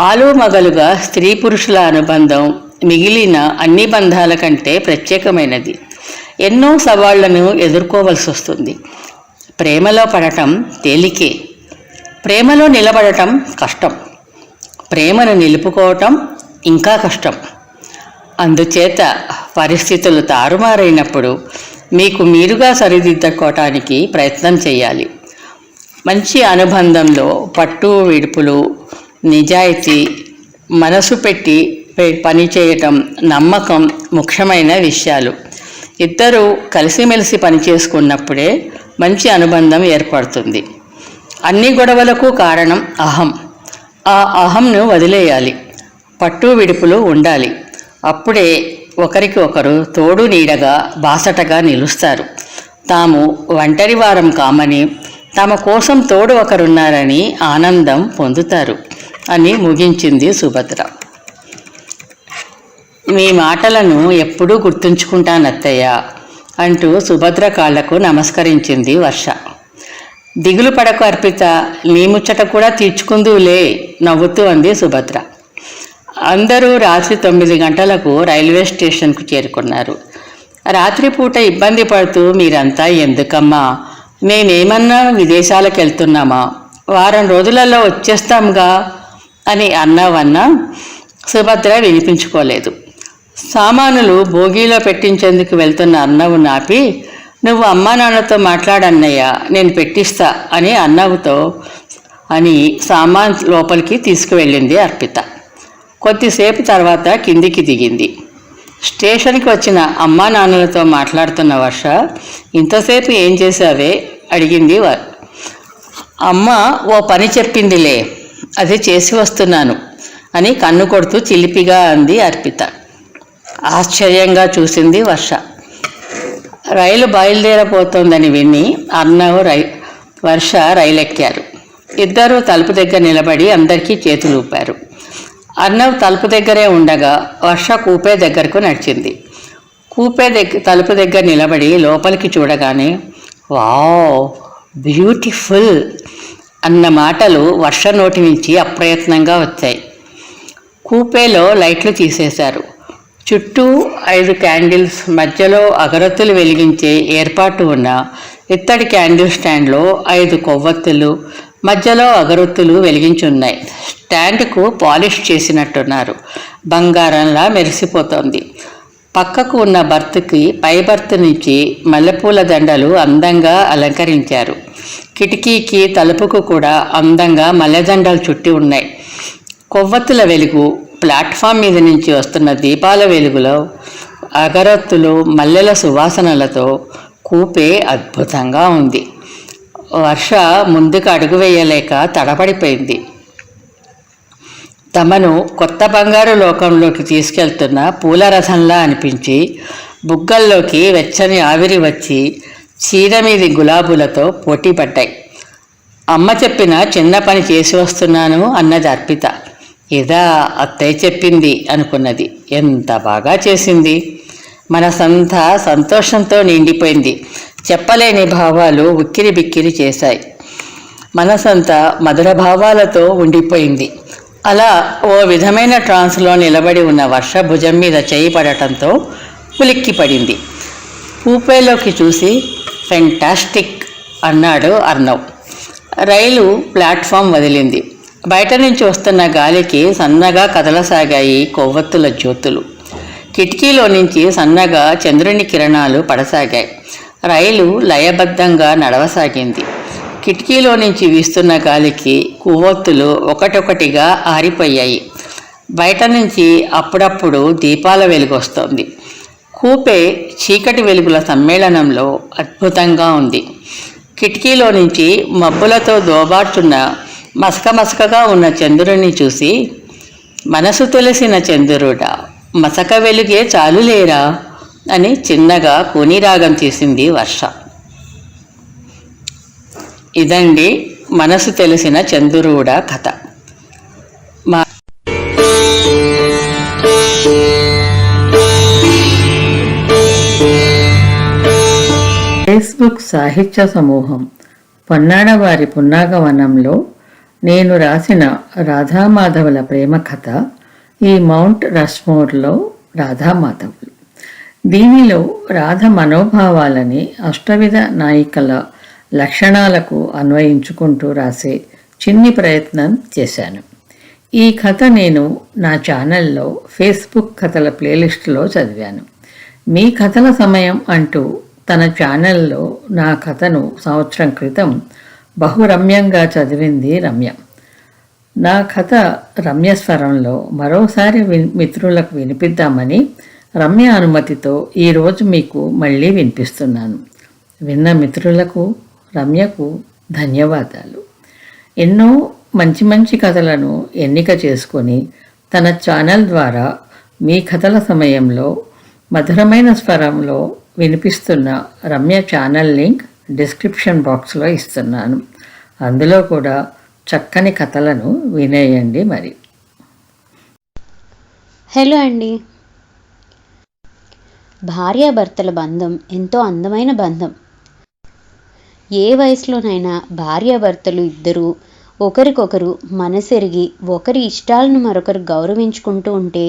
ఆలుమగలుగా స్త్రీ పురుషుల అనుబంధం మిగిలిన అన్ని బంధాల కంటే ప్రత్యేకమైనది. ఎన్నో సవాళ్లను ఎదుర్కోవలసి వస్తుంది. ప్రేమలో పడటం తేలికే, ప్రేమలో నిలబడటం కష్టం, ప్రేమను నిలుపుకోవటం ఇంకా కష్టం. అందుచేత పరిస్థితులు తారుమారైనప్పుడు మీకు మీరుగా సరిదిద్దుకోవటానికి ప్రయత్నం చేయాలి. మంచి అనుబంధంలో పట్టు విడుపులు, నిజాయితీ, మనసు పెట్టి పని చేయటం, నమ్మకం ముఖ్యమైన విషయాలు. ఇద్దరూ కలిసిమెలిసి పనిచేసుకున్నప్పుడే మంచి అనుబంధం ఏర్పడుతుంది. అన్ని గొడవలకు కారణం అహం. ఆ అహంను వదిలేయాలి. పట్టు విడుపులు ఉండాలి. అప్పుడే ఒకరికి ఒకరు తోడు నీడగా బాసటగా నిలుస్తారు. తాము ఒంటరి వారం కామని, తమ కోసం తోడు ఒకరున్నారని ఆనందం పొందుతారు అని ముగించింది సుభద్ర. మీ మాటలను ఎప్పుడూ గుర్తుంచుకుంటానత్తయ్య అంటూ సుభద్ర కాళ్లకు నమస్కరించింది వర్ష. దిగులు పడకు అర్పిత, నీ ముచ్చట కూడా తీర్చుకుందులే నవ్వుతూ అంది సుభద్ర. అందరూ రాత్రి 9 గంటలకు రైల్వే స్టేషన్కు చేరుకున్నారు. రాత్రిపూట ఇబ్బంది పడుతూ మీరంతా ఎందుకమ్మా, మేమేమన్నా విదేశాలకు వెళ్తున్నామా, వారం రోజులలో వచ్చేస్తాంగా అని అన్నావన్నా సుభద్ర వినిపించుకోలేదు. సామానులు భోగిలో పెట్టించేందుకు వెళ్తున్న అన్నవు నాపి, నువ్వు అమ్మా నాన్నతో మాట్లాడన్నయ్య, నేను పెట్టిస్తా అని అన్నవుతో అని సామాన్ లోపలికి తీసుకువెళ్ళింది అర్పిత. కొద్దిసేపు తర్వాత కిందికి దిగింది. స్టేషన్కి వచ్చిన అమ్మా నాన్నలతో మాట్లాడుతున్న వర్ష, ఇంతసేపు ఏం చేశావే అడిగింది. అమ్మ ఓ పని చెప్పిందిలే, అది చేసి వస్తున్నాను అని కన్ను కొడుతూ చిలిపిగా అంది అర్పిత. ఆశ్చర్యంగా చూసింది వర్ష. రైలు బయలుదేరబోతోందని విని అర్ణవ్ వర్ష రైలెక్కారు. ఇద్దరూ తలుపు దగ్గర నిలబడి అందరికీ చేతులు ఊపారు. అర్ణవ్ తలుపు దగ్గరే ఉండగా వర్ష కూపే దగ్గరకు నడిచింది. తలుపు దగ్గర నిలబడి లోపలికి చూడగానే వావ్ బ్యూటిఫుల్ అన్న మాటలు వర్ష నోటి నుంచి అప్రయత్నంగా వచ్చాయి. కూపేలో లైట్లు తీసేశారు. చుట్టూ 5 క్యాండిల్స్, మధ్యలో అగరత్తులు వెలిగించే ఏర్పాటు ఉన్న ఇత్తడి క్యాండిల్ స్టాండ్లో 5 కొవ్వొత్తులు, మధ్యలో అగరొత్తులు వెలిగించున్నాయి. స్టాండ్కు పాలిష్ చేసినట్టున్నారు. బంగారంలా మెరిసిపోతోంది. పక్కకు ఉన్న బర్త్కి పై బర్త్ నుంచి మల్లెపూల దండలు అందంగా అలంకరించారు. కిటికీకి తలుపుకు కూడా అందంగా మల్లెదండలు చుట్టి ఉన్నాయి. కొవ్వొత్తుల వెలుగు, ప్లాట్ఫామ్ మీద నుంచి వస్తున్న దీపాల వెలుగులో, అగరొత్తులు, మల్లెల సువాసనలతో కూపే అద్భుతంగా ఉంది. వర్ష ముందుకు అడుగు వేయలేక తడబడిపోయింది. తమను కొత్త బంగారు లోకంలోకి తీసుకెళ్తున్న పూలరథంలా అనిపించి బుగ్గల్లోకి వెచ్చని ఆవిరి వచ్చి చీర మీది గులాబులతో పోటీ పడ్డాయి. అమ్మ చెప్పిన చిన్న పని చేసి వస్తున్నాను అన్నది అర్పిత. ఇదా అత్తయ్య చెప్పింది అనుకున్నది. ఎంత బాగా చేసింది. మనసంతా సంతోషంతో నిండిపోయింది. చెప్పలేని భావాలు ఉక్కిరి బిక్కిరి చేశాయి. మనసంతా మధుర భావాలతో ఉండిపోయింది. అలా ఓ విధమైన ట్రాన్స్లో నిలబడి ఉన్న వర్ష భుజం మీద చేయి పడటంతో ఉలిక్కి పడింది. కూపేలోకి చూసి ఫెంటాస్టిక్ అన్నాడు అర్ణవ్. రైలు ప్లాట్ఫామ్ వదిలింది. బయట నుంచి వస్తున్న గాలికి సన్నగా కదలసాగాయి కొవ్వొత్తుల జ్యోతులు. కిటికీలో నుంచి సన్నగా చంద్రుని కిరణాలు పడసాగాయి. రైలు లయబద్ధంగా నడవసాగింది. కిటికీలో నుంచి వీస్తున్న గాలికి కొవ్వొత్తులు ఒకటొకటిగా ఆరిపోయాయి. బయట నుంచి అప్పుడప్పుడు దీపాల వెలుగొస్తోంది. కూపే చీకటి వెలుగుల సమ్మేళనంలో అద్భుతంగా ఉంది. కిటికీలో నుంచి మబ్బులతో దోబార్చున్న మసకమసకగా ఉన్న చంద్రుడిని చూసి, మనసు తెలిసిన చంద్రుడా, మసక వెలుగే చాలులేరా అని చిన్నగా కూనిరాగం చేసింది వర్ష. ఇదండి మనసు తెలిసిన చంద్రుడా కథ. ఫేస్బుక్ సాహిత్య సమూహం పొన్నాడవారి పున్నాగవనంలో నేను రాసిన రాధామాధవుల ప్రేమ కథ ఈ మౌంట్ రష్మోర్లో రాధామాధవులు. దీనిలో రాధ మనోభావాలని అష్టవిధ నాయికల లక్షణాలకు అన్వయించుకుంటూ రాసే చిన్ని ప్రయత్నం చేశాను. ఈ కథ నేను నా ఛానల్లో ఫేస్బుక్ కథల ప్లేలిస్టులో చదివాను. మీ కథల సమయం అంటూ తన ఛానల్లో నా కథను సంవత్సరం క్రితం బహురమ్యంగా చదివింది రమ్య. నా కథ రమ్య స్వరంలో మరోసారి మిత్రులకు వినిపిద్దామని రమ్య అనుమతితో ఈరోజు మీకు మళ్ళీ వినిపిస్తున్నాను. విన్న మిత్రులకు, రమ్యకు ధన్యవాదాలు. ఎన్నో మంచి మంచి కథలను ఎన్నిక చేసుకొని తన ఛానల్ ద్వారా మీ కథల సమయంలో మధురమైన స్వరంలో వినిపిస్తున్న రమ్య ఛానల్ లింక్ డిస్క్రిప్షన్ బాక్స్లో ఇస్తున్నాను. అందులో కూడా చక్కని కథలను వినేయండి. మరి హలో అండి. భార్యాభర్తల బంధం ఎంతో అందమైన బంధం. ఏ వయసులోనైనా భార్యాభర్తలు ఇద్దరూ ఒకరికొకరు మనసెరిగి ఒకరి ఇష్టాలను మరొకరు గౌరవించుకుంటూ ఉంటే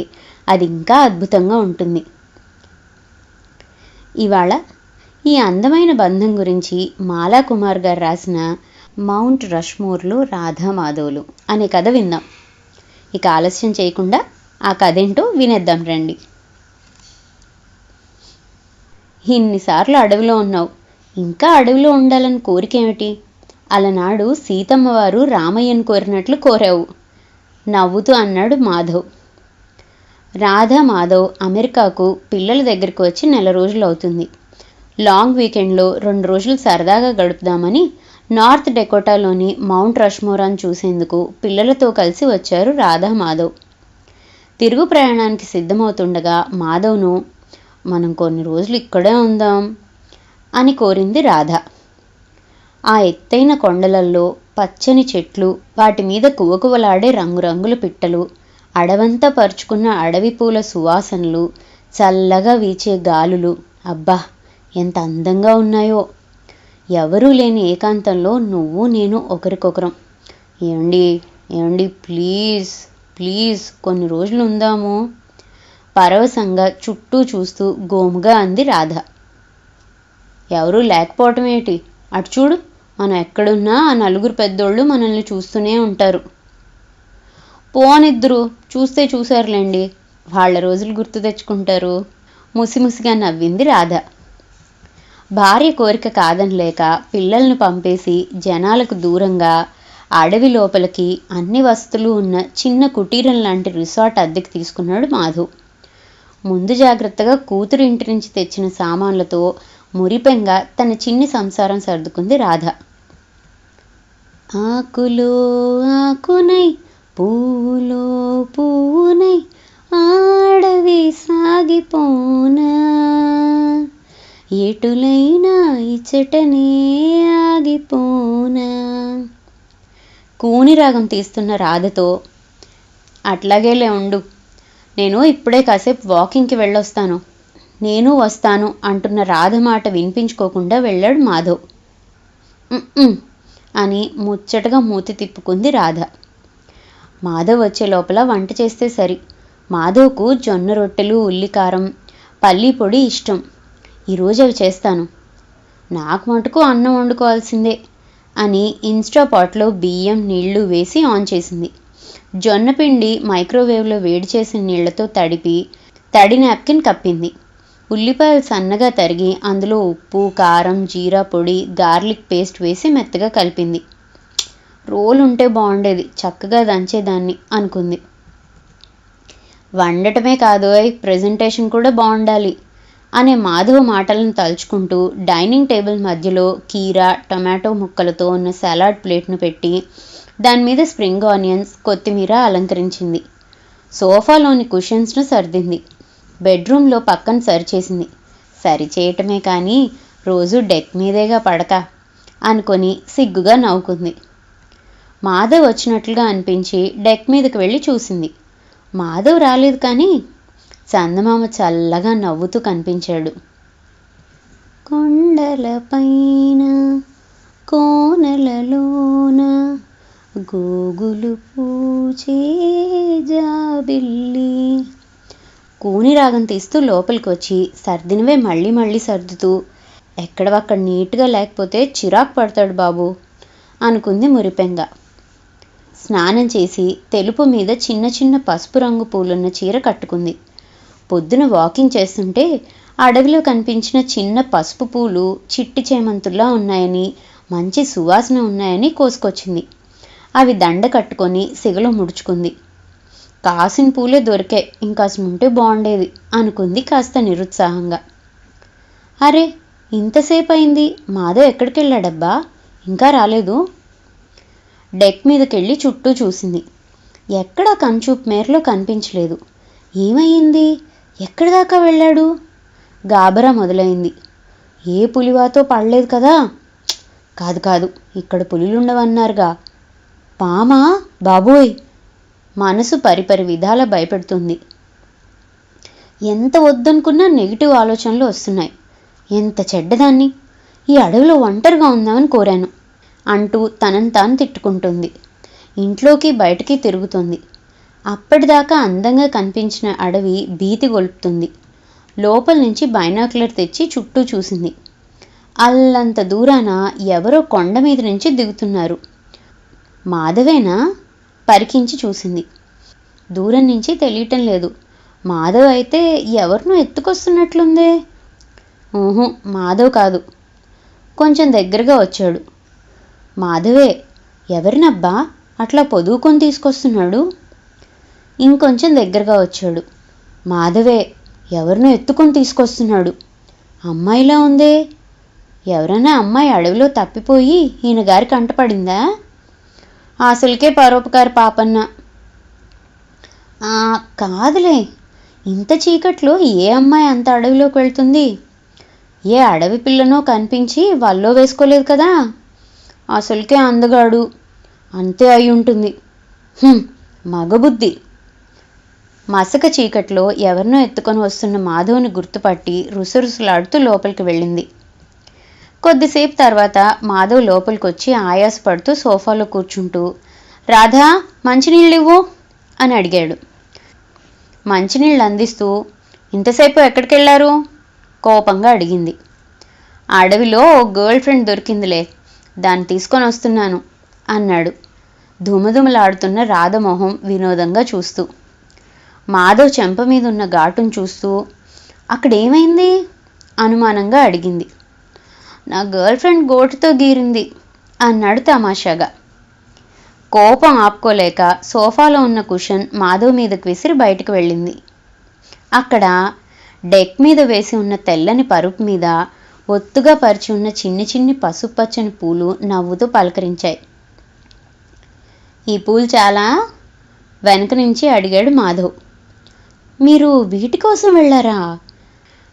అది ఇంకా అద్భుతంగా ఉంటుంది. ఇవాళ ఈ అందమైన బంధం గురించి మాలా కుమార్ గారు రాసిన మౌంట్ రష్మోర్లో రాధామాధవులు అనే కథ విందాం. ఇక ఆలస్యం చేయకుండా ఆ కథ ఏంటో వినేద్దాం రండి. ఇన్నిసార్లు అడవిలో ఉన్నావు, ఇంకా అడవిలో ఉండాలని కోరిక ఏమిటి అలనాడు సీతమ్మవారు రామయ్యను కోరినట్లు కోరావు నవ్వుతూ అన్నాడు మాధవ్. రాధ మాధవ్ అమెరికాకు పిల్లల దగ్గరికి వచ్చి 1 రోజులు అవుతుంది. లాంగ్ వీకెండ్లో 2 రోజులు సరదాగా గడుపుదామని నార్త్ డెకోటాలోని మౌంట్ రష్మోరాను చూసేందుకు పిల్లలతో కలిసి వచ్చారు రాధా మాధవ్. తిరుగు ప్రయాణానికి సిద్ధమవుతుండగా మాధవ్ను మనం కొన్ని రోజులు ఇక్కడే ఉందాం అని కోరింది రాధ. ఆ ఎత్తైన కొండలల్లో పచ్చని చెట్లు, వాటి మీద కువకువలాడే రంగురంగుల పిట్టలు, అడవంతా పరుచుకున్న అడవి పూల సువాసనలు, చల్లగా వీచే గాలులు, అబ్బా ఎంత అందంగా ఉన్నాయో. ఎవరూ లేని ఏకాంతంలో నువ్వు నేను ఒకరికొకరం. ఏమండి ఏమండి ప్లీజ్ ప్లీజ్ కొన్ని రోజులు ఉందాము పరవశంగా చుట్టూ చూస్తూ గోముగా అంది రాధ. ఎవరూ లేకపోవటం ఏమిటి? అటు చూడు, మనం ఎక్కడున్నా ఆ 4 పెద్దోళ్ళు మనల్ని చూస్తూనే ఉంటారు. పోనిద్దరు చూస్తే చూశారులేండి, వాళ్ళ రోజులు గుర్తు తెచ్చుకుంటారు ముసిముసిగా నవ్వింది రాధ. భార్య కోరిక కాదనలేక పిల్లలను పంపేసి జనాలకు దూరంగా అడవి లోపలికి అన్ని వసతులు ఉన్న చిన్న కుటీరం లాంటి రిసార్ట్ అద్దెకి తీసుకున్నాడు మాధవ్. ముందు జాగ్రత్తగా కూతురు ఇంటి నుంచి తెచ్చిన సామాన్లతో మురిపెంగా తన చిన్ని సంసారం సర్దుకుంది రాధ. ఆకులో ఆకునై పువ్వులో పువ్వునై ఆడవి సాగిపోనా, ఎటులైనా ఇచ్చటనే ఆగిపోనా. కూని రాగం తీస్తున్న రాధతో అట్లాగేలే ఉండు, నేను ఇప్పుడే కాసేపు వాకింగ్కి వెళ్ళొస్తాను, నేను వస్తాను అంటున్న రాధ మాట వినిపించుకోకుండా వెళ్ళాడు మాధవ్. అని ముచ్చటగా మూతి తిప్పుకుంది రాధ. మాధవ్ వచ్చే లోపల వంట చేస్తే సరి. మాధవ్కు జొన్న రొట్టెలు, ఉల్లికారం, పల్లీ పొడి ఇష్టం. ఈరోజు అవి చేస్తాను. నాకు మటుకు అన్నం వండుకోవాల్సిందే అని ఇన్స్టా పాట్లో బియ్యం నీళ్లు వేసి ఆన్ చేసింది. జొన్న పిండి మైక్రోవేవ్లో వేడి చేసిన నీళ్లతో తడిపి తడి నాప్కిన్ కప్పింది. ఉల్లిపాయలు సన్నగా తరిగి అందులో ఉప్పు, కారం, జీరా పొడి, గార్లిక్ పేస్ట్ వేసి మెత్తగా కలిపింది. రోలు ఉంటే బాగుండేది, చక్కగా దంచేదాన్ని అనుకుంది. వండటమే కాదు ప్రెజెంటేషన్ కూడా బాగుండాలి అనే మాధవ్ మాటలను తలుచుకుంటూ డైనింగ్ టేబుల్ మధ్యలో కీరా, టొమాటో ముక్కలతో ఉన్న సలాడ్ ప్లేట్ను పెట్టి దాని మీద స్ప్రింగ్ ఆనియన్స్, కొత్తిమీర అలంకరించింది. సోఫాలోని కుషన్స్ను సర్దింది. బెడ్రూమ్లో పక్కన సరిచేసింది. సరిచేయటమే కానీ రోజు డెక్ మీదేగా పడక అనుకొని సిగ్గుగా నవ్వుకుంది. మాధవ్ వచ్చినట్లుగా అనిపించి డెక్ మీదకి వెళ్ళి చూసింది. మాధవ్ రాలేదు కానీ చందమామ చల్లగా నవ్వుతూ కనిపించాడు. కొండలపైన కోనలలోన గోగులు పూచే జాబిల్లి. కూని రాగం తీస్తూ లోపలికి వచ్చి సర్దినవే మళ్ళీ మళ్ళీ సర్దుతూ, ఎక్కడవక్కడ నీట్గా లేకపోతే చిరాకు పడతాడు బాబు అనుకుంది మురిపెంగా. స్నానం చేసి తెలుపు మీద చిన్న చిన్న పసుపు రంగు పూలున్న చీర కట్టుకుంది. పొద్దున వాకింగ్ చేస్తుంటే అడవిలో కనిపించిన చిన్న పసుపు పూలు చిట్టి చేమంతుల్లా ఉన్నాయని, మంచి సువాసన ఉన్నాయని కోసుకొచ్చింది. అవి దండ కట్టుకొని సిగలో ముడుచుకుంది. కాసిన పూలే దొరికే, ఇంకాసిన ఉంటే బాగుండేది అనుకుంది కాస్త నిరుత్సాహంగా. అరే ఇంతసేపు అయింది, మాధవ్ ఎక్కడికి వెళ్ళాడబ్బా, ఇంకా రాలేదు. డెక్ మీదకెళ్ళి చుట్టూ చూసింది. ఎక్కడా కన్చూపు మేరలో కనిపించలేదు. ఏమయ్యింది, ఎక్కడి దాకా వెళ్ళాడు? గాబరా మొదలైంది. ఏ పులివాతో పడలేదు కదా? కాదు కాదు, ఇక్కడ పులులుండవన్నారుగా. పామా బాబోయ్, మనసు పరిపరి విధాల భయపెడుతుంది. ఎంత వద్దనుకున్నా నెగిటివ్ ఆలోచనలు వస్తున్నాయి. ఎంత చెడ్డదాన్ని, ఈ అడవిలో ఒంటరిగా ఉందామని కోరాను అంటూ తనను తాను తిట్టుకుంటుంది. ఇంట్లోకి బయటికి తిరుగుతుంది. అప్పటిదాకా అందంగా కనిపించిన అడవి భీతి గొల్పుతుంది. లోపల నుంచి బైనాక్యులర్ తెచ్చి చుట్టూ చూసింది. అల్లంత దూరాన ఎవరో కొండ మీద నుంచి దిగుతున్నారు. మాధవేనా? పరికించి చూసింది. దూరం నుంచి తెలియటం లేదు. మాధవ్ అయితే ఎవరినో ఎత్తుకొస్తున్నట్లుందే. మాధవ్ కాదు. కొంచెం దగ్గరగా వచ్చాడు. మాధవే, ఎవరినబ్బా అట్లా పొదువుకొని తీసుకొస్తున్నాడు? ఇంకొంచెం దగ్గరగా వచ్చాడు. మాధవే, ఎవరినో ఎత్తుకొని తీసుకొస్తున్నాడు. అమ్మాయిలా ఉందే, ఎవరైనా అమ్మాయి అడవిలో తప్పిపోయి ఈయన గారి కంటపడిందా? అసలుకే పరోపకారి పాపన్న. కాదులే, ఇంత చీకట్లో ఏ అమ్మాయి అంత అడవిలోకి వెళ్తుంది? ఏ అడవి పిల్లనో కనిపించి వల్లో వేసుకోలేదు కదా. అసలుకే అందగాడు, అంతే అయి ఉంటుంది. మగబుద్ధి. మసక చీకట్లో ఎవరినో ఎత్తుకొని వస్తున్న మాధవ్ని గుర్తుపట్టి రుసరుసలాడుతూ లోపలికి వెళ్ళింది. కొద్దిసేపు తర్వాత మాధవ్ లోపలికొచ్చి ఆయాసపడుతూ సోఫాలో కూర్చుంటూ, రాధా, మంచినీళ్ళివ్వు అని అడిగాడు. మంచినీళ్ళు అందిస్తూ, ఇంతసేపు ఎక్కడికి వెళ్ళారు? కోపంగా అడిగింది. అడవిలో ఓ గర్ల్ ఫ్రెండ్ దొరికిందిలే, దాన్ని తీసుకొని వస్తున్నాను అన్నాడు ధుమధుమలాడుతున్న రాధమోహం వినోదంగా చూస్తూ. మాధవ్ చెంప మీద ఉన్న ఘాటును చూస్తూ, అక్కడేమైంది అనుమానంగా అడిగింది. నా గర్ల్ ఫ్రెండ్ గోటుతో గీరింది అన్నాడు తమాషాగా. కోపం ఆపుకోలేక సోఫాలో ఉన్న కుషన్ మాధవ్ మీదకు విసిరి బయటకు వెళ్ళింది. అక్కడ డెక్ మీద వేసి ఉన్న తెల్లని పరుపు మీద ఒత్తుగా పరిచి ఉన్న చిన్ని చిన్ని పసుపచ్చని పూలు నవ్వుతూ పలకరించాయి. ఈ పూలు చాలా? వెనక నుంచి అడిగాడు మాధవ్. మీరు వీటి కోసం వెళ్ళారా?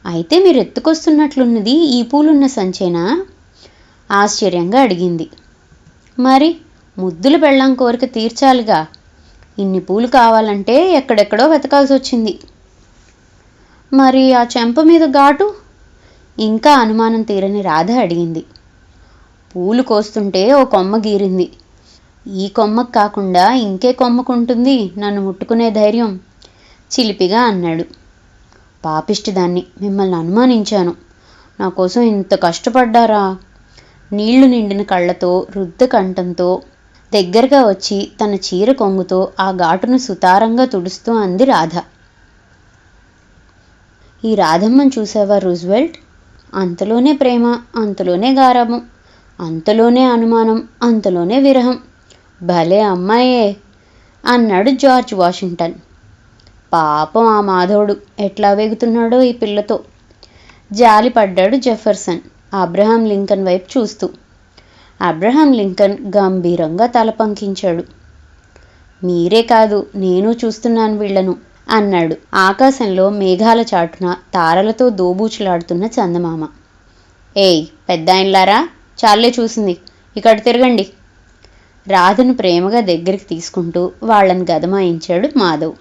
అయితే మీరు ఎత్తుకొస్తున్నట్లున్నది ఈ పూలున్న సంచేనా? ఆశ్చర్యంగా అడిగింది. మరి ముద్దులు పెళ్ళాం కోరిక తీర్చాలిగా, ఇన్ని పూలు కావాలంటే ఎక్కడెక్కడో వెతకాల్సి వచ్చింది. మరి ఆ చెంప మీద ఘాటు? ఇంకా అనుమానం తీరని రాధ అడిగింది. పూలు కోస్తుంటే ఓ కొమ్మ గీరింది. ఈ కొమ్మకు కాకుండా ఇంకే కొమ్మకుంటుంది నన్ను ముట్టుకునే ధైర్యం? చిలిపిగా అన్నాడు. పాపిష్టిదాన్ని, మిమ్మల్ని అనుమానించాను. నా కోసం ఇంత కష్టపడ్డారా? నీళ్లు నిండిన కళ్ళతో రుద్ద కంఠంతో దగ్గరగా వచ్చి తన చీర కొంగుతో ఆ ఘాటును సుతారంగా తుడుస్తూ అంది రాధ. ఈ రాధమ్మను చూసావా రూజ్వెల్ట్? అంతలోనే ప్రేమ, అంతలోనే గారాబం, అంతలోనే అనుమానం, అంతలోనే విరహం. భలే అమ్మాయే అన్నాడు జార్జ్ వాషింగ్టన్. పాపం ఆ మాధవుడు ఎట్లా వేగుతున్నాడో ఈ పిల్లతో జాలిపడ్డాడు జెఫర్సన్ అబ్రహాం లింకన్ వైపు చూస్తూ. అబ్రహాం లింకన్ గంభీరంగా తల పంకించాడు. మీరే కాదు, నేను చూస్తున్నాను వీళ్లను అన్నాడు ఆకాశంలో మేఘాల చాటున తారలతో దోబూచులాడుతున్న చందమామ. ఏయ్ పెద్దాయన్లారా, చాలే చూసింది, ఇక్కడ తిరగండి. రాధను ప్రేమగా దగ్గరికి తీసుకుంటూ వాళ్లను గదమాయించాడు మాధవ్.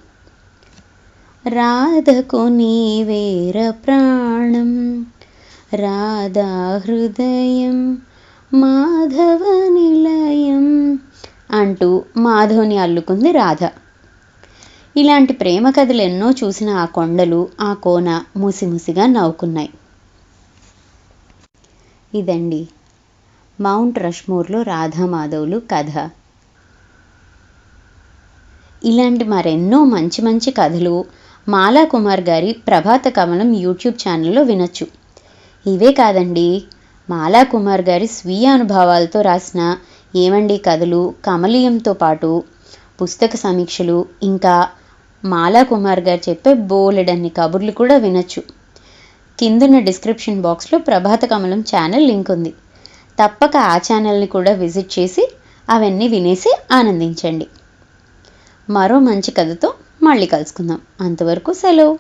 రాధకు నీవేర ప్రాణం, రాధా హృదయం మాధవ నిలయం అంటూ మాధవ్ని అల్లుకుంది రాధ. ఇలాంటి ప్రేమ కథలు ఎన్నో చూసిన ఆ కొండలు, ఆ కోన ముసిముసిగా నవ్వుకున్నాయి. ఇదండి మౌంట్ రష్మోర్లో రాధామాధవులు కథ. ఇలాంటి మరెన్నో మంచి మంచి కథలు మాలా కుమార్ గారి ప్రభాత కమలం యూట్యూబ్ ఛానల్లో వినొచ్చు. ఇవే కాదండి, మాలా కుమార్ గారి స్వీయ అనుభవాలతో రాసిన ఏమండి కథలు, కమలీయంతో పాటు పుస్తక సమీక్షలు, ఇంకా మాలా కుమార్ గారు చెప్పే బోలెడన్ని కబుర్లు కూడా వినొచ్చు. కిందున్న డిస్క్రిప్షన్ బాక్స్లో ప్రభాత కమలం ఛానల్ లింక్ ఉంది. తప్పక ఆ ఛానల్ని కూడా విజిట్ చేసి అవన్నీ వినేసి ఆనందించండి. మరో మంచి కథతో మళ్ళీ కలుసుకుందాం. అంతవరకు సెలవు.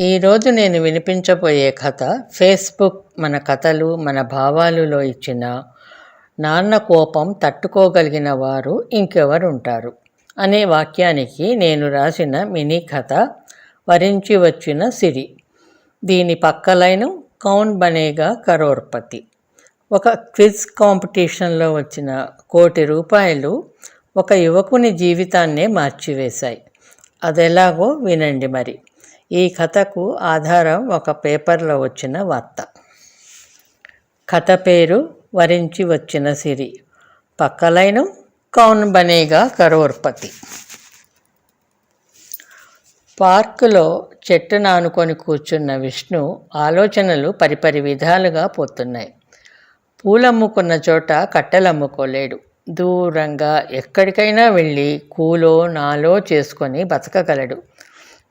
ఈరోజు నేను వినిపించబోయే కథ ఫేస్బుక్ మన కథలు మన భావాలులో ఇచ్చిన నాన్న కోపం తట్టుకోగలిగిన వారు ఇంకెవరుంటారు అనే వాక్యానికి నేను రాసిన మినీ కథ వరించి వచ్చిన సిరి. దీని పక్క లైను కౌన్ బనేగా కరోర్పతి. ఒక క్విజ్ కాంపిటీషన్లో వచ్చిన ₹1,00,00,000 ఒక యువకుని జీవితాన్నే మార్చివేశాయి. అదెలాగో వినండి మరి. ఈ కథకు ఆధారం ఒక పేపర్లో వచ్చిన వార్త. కథ పేరు వరించి వచ్చిన సిరి, పక్కలైన కౌన్ బనేగా కరోర్పతి. పార్కులో చెట్టును ఆనుకొని కూర్చున్న విష్ణు ఆలోచనలు పరిపరి విధాలుగా పోతున్నాయి. పూలమ్ముకున్న చోట కట్టెలమ్ముకోలేడు. దూరంగా ఎక్కడికైనా వెళ్ళి కూలో నాలో చేసుకొని బతకగలడు.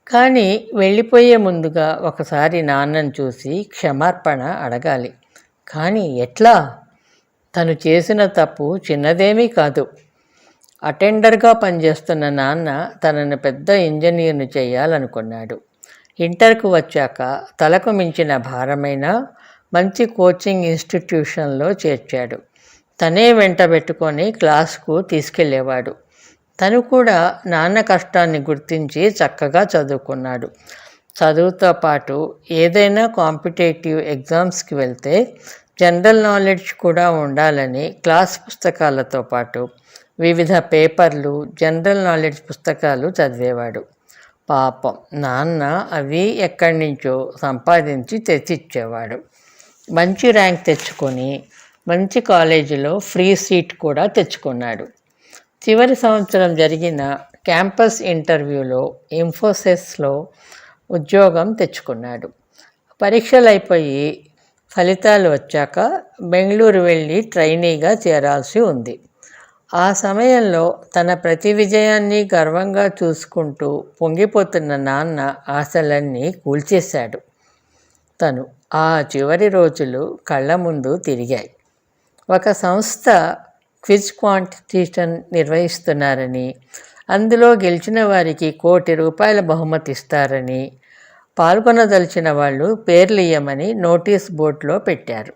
కానీ వెళ్ళిపోయే ముందుగా ఒకసారి నాన్నను చూసి క్షమార్పణ అడగాలి. కానీ ఎట్లా? తను చేసిన తప్పు చిన్నదేమీ కాదు. అటెండర్గా పనిచేస్తున్న నాన్న తనను పెద్ద ఇంజనీర్ను చేయాలనుకున్నాడు. ఇంటర్కు వచ్చాక తలకు మించిన భారమైన మంచి కోచింగ్ ఇన్స్టిట్యూషన్లో చేర్చాడు. తనే వెంట పెట్టుకొని క్లాస్కు తీసుకెళ్ళేవాడు. తను కూడా నాన్న కష్టాన్ని గుర్తించి చక్కగా చదువుకున్నాడు. చదువుతో పాటు ఏదైనా కాంపిటేటివ్ ఎగ్జామ్స్కి వెళ్తే జనరల్ నాలెడ్జ్ కూడా ఉండాలని క్లాస్ పుస్తకాలతో పాటు వివిధ పేపర్లు, జనరల్ నాలెడ్జ్ పుస్తకాలు చదివేవాడు. పాపం నాన్న అవి ఎక్కడి నుంచో సంపాదించి తెచ్చిచ్చేవాడు. మంచి ర్యాంక్ తెచ్చుకొని మంచి కాలేజీలో ఫ్రీ సీట్ కూడా తెచ్చుకున్నాడు. చివరి సంవత్సరం జరిగిన క్యాంపస్ ఇంటర్వ్యూలో ఇన్ఫోసిస్లో ఉద్యోగం తెచ్చుకున్నాడు. పరీక్షలు అయిపోయి ఫలితాలు వచ్చాక బెంగళూరు వెళ్ళి ట్రైనీగా చేరాల్సి ఉంది. ఆ సమయంలో తన ప్రతి విజయాన్ని గర్వంగా చూసుకుంటూ పొంగిపోతున్న నాన్న ఆశలన్నీ కూల్చేశాడు. తను ఆ చివరి రోజులు కళ్ళ ముందు తిరిగాయి. ఒక సంస్థ క్విజ్ కాంపిటీషన్ నిర్వహిస్తున్నారని, అందులో గెలిచిన వారికి ₹1,00,00,000 బహుమతి ఇస్తారని, పాల్గొనదలిచిన వాళ్ళు పేర్లు ఇయ్యమని నోటీస్ బోర్డులో పెట్టారు.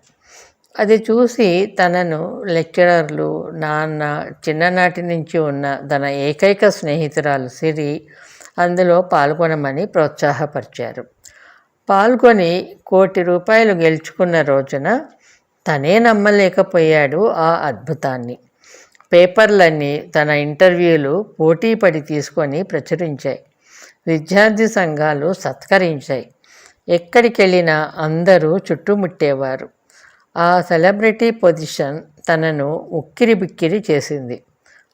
అది చూసి తనను లెక్చరర్లు, నాన్న, చిన్ననాటి నుంచి ఉన్న తన ఏకైక స్నేహితురాలు సిరి అందులో పాల్గొనమని ప్రోత్సాహపరిచారు. పాల్గొని ₹1,00,00,000 గెలుచుకున్న రోజున తనే నమ్మలేకపోయాడు ఆ అద్భుతాన్ని. పేపర్లన్నీ తన ఇంటర్వ్యూలు పోటీపడి తీసుకొని ప్రచురించాయి. విద్యార్థి సంఘాలు సత్కరించాయి. ఎక్కడికెళ్ళినా అందరూ చుట్టుముట్టేవారు. ఆ సెలబ్రిటీ పొజిషన్ తనను ఉక్కిరిబిక్కిరి చేసింది.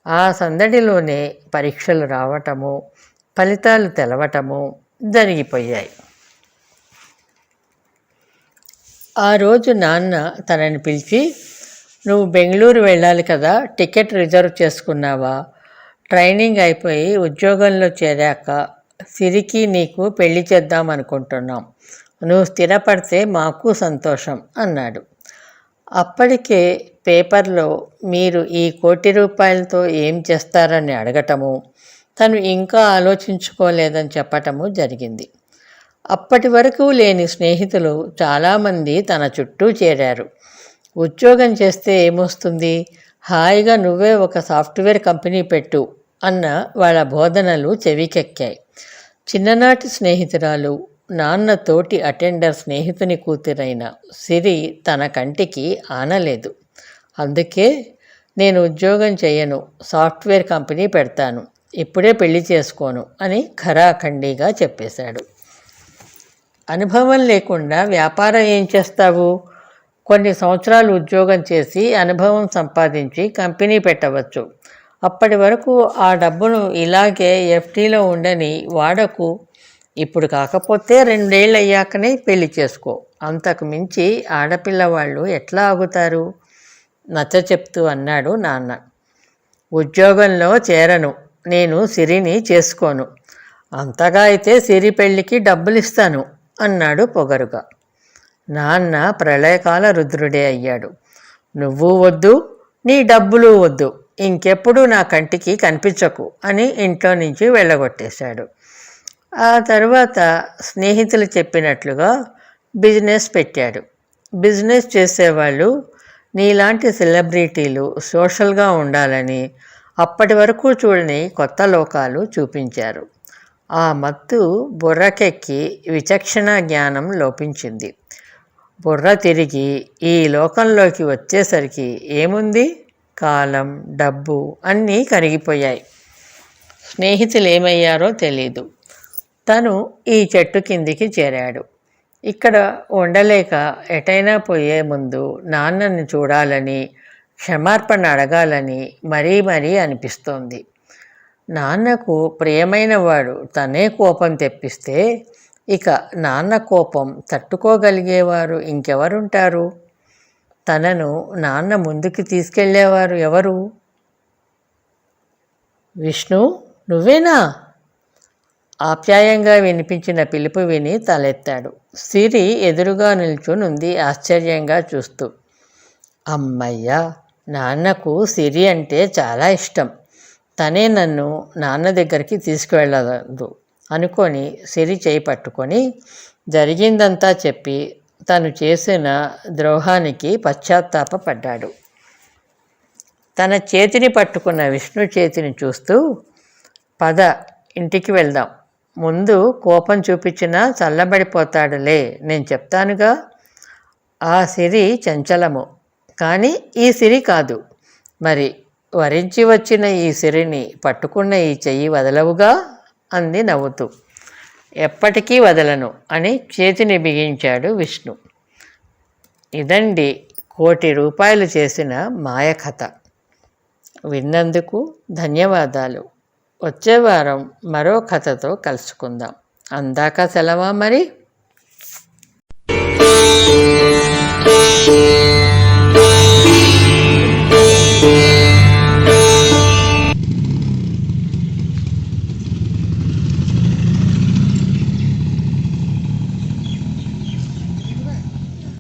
ఆ సందడిలోనే పరీక్షలు రావటము, ఫలితాలు తెలవటము జరిగిపోయాయి. ఆ రోజు నాన్న తనని పిలిచి, "నువ్వు బెంగళూరు వెళ్ళాలి కదా, టికెట్ రిజర్వ్ చేసుకున్నావా? ట్రైనింగ్ అయిపోయి ఉద్యోగంలో చేరాక సిరికి నీకు పెళ్లి చేద్దాం అనుకుంటున్నాం. నువ్వు స్థిరపడితే మాకు సంతోషం" అన్నాడు. అప్పటికే పేపర్లో మీరు ఈ ₹1,00,00,000తో ఏం చేస్తారని అడగటము, తను ఇంకా ఆలోచించుకోలేదని చెప్పటము జరిగింది. అప్పటి వరకు లేని స్నేహితులు చాలామంది తన చుట్టూ చేరారు. ఉద్యోగం చేస్తే ఏమొస్తుంది, హాయిగా నువ్వే ఒక సాఫ్ట్వేర్ కంపెనీ పెట్టు అన్న వాళ్ళ బోధనలు చెవికెక్కాయి. చిన్ననాటి స్నేహితురాలు, నాన్న తోటి అటెండర్ స్నేహితుని కూతురైన సిరి తన కంటికి ఆనలేదు. అందుకే నేను ఉద్యోగం చేయను, సాఫ్ట్వేర్ కంపెనీ పెడతాను, ఇప్పుడే పెళ్లి చేసుకోను అని ఖరాఖండిగా చెప్పేశాడు. అనుభవం లేకుండా వ్యాపారం ఏం చేస్తావు? కొన్ని సంవత్సరాలు ఉద్యోగం చేసి అనుభవం సంపాదించి కంపెనీ పెట్టవచ్చు. అప్పటి వరకు ఆ డబ్బును ఇలాగే ఎఫ్డీలో ఉండని వాడకు. ఇప్పుడు కాకపోతే 2 ఏళ్ళు అయ్యాకనే పెళ్లి చేసుకో. అంతకు మించి ఆడపిల్లవాళ్ళు ఎట్లా ఆగుతారు? నచ్చ చెప్తూ అన్నాడు నాన్న. ఉద్యోగంలో చేరను, నేను సిరిని చేసుకోను. అంతగా అయితే సిరి పెళ్లికి డబ్బులు ఇస్తాను అన్నాడు పొగరుగా. నాన్న ప్రళయకాల రుద్రుడే అయ్యాడు. నువ్వు వద్దు, నీ డబ్బులు వద్దు, ఇంకెప్పుడు నా కంటికి కనిపించకు అని ఇంట్లో నుంచి వెళ్ళగొట్టేశాడు. ఆ తర్వాత స్నేహితులు చెప్పినట్లుగా బిజినెస్ పెట్టాడు. బిజినెస్ చేసేవాళ్ళు నీలాంటి సెలబ్రిటీలు సోషల్గా ఉండాలని అప్పటి వరకు చూడని కొత్త లోకాలు చూపించారు. ఆ మత్తు బుర్రకెక్కి విచక్షణ జ్ఞానం లోపించింది. బుర్ర తిరిగి ఈ లోకంలోకి వచ్చేసరికి ఏముంది, కాలం, డబ్బు అన్నీ కరిగిపోయాయి. స్నేహితులు ఏమయ్యారో తెలీదు. తను ఈ చెట్టు కిందికి చేరాడు. ఇక్కడ ఉండలేక ఎటైనా పోయే ముందు నాన్నని చూడాలని, క్షమార్పణ అడగాలని మరీ మరీ అనిపిస్తోంది. నాన్నకు ప్రియమైన వాడు తనే కోపం తెప్పిస్తే ఇక నాన్న కోపం తట్టుకోగలిగేవారు ఇంకెవరుంటారు? తనను నాన్న ముందుకు తీసుకెళ్లేవారు ఎవరు? విష్ణు, నువ్వేనా? ఆప్యాయంగా వినిపించిన పిలుపు విని తలెత్తాడు. సిరి ఎదురుగా నిల్చునుంది ఆశ్చర్యంగా చూస్తూ. అమ్మయ్యా, నాన్నకు సిరి అంటే చాలా ఇష్టం. తనే నన్ను నాన్న దగ్గరికి తీసుకువెళ్ళదు అనుకొని సిరి చేయి పట్టుకొని జరిగిందంతా చెప్పి తను చేసిన ద్రోహానికి పశ్చాత్తాపపడ్డాడు. తన చేతిని పట్టుకున్న విష్ణు చేతిని చూస్తూ, పద ఇంటికి వెళ్దాం. ముందు కోపం చూపించినా చల్లబడిపోతాడులే, నేను చెప్తానుగా. ఆ సిరి చంచలము, కానీ ఈ సిరి కాదు. మరి వరించి వచ్చిన ఈ సిరిని పట్టుకున్న ఈ చెయ్యి వదలవుగా అంది నవ్వుతూ. ఎప్పటికీ వదలను అని చేతిని బిగించాడు విష్ణు. ఇదండి ₹1,00,00,000 చేసిన మాయ కథ. విన్నందుకు ధన్యవాదాలు. వచ్చే వారం మరో కథతో కలుసుకుందాం. అందాక సెలవా మరి.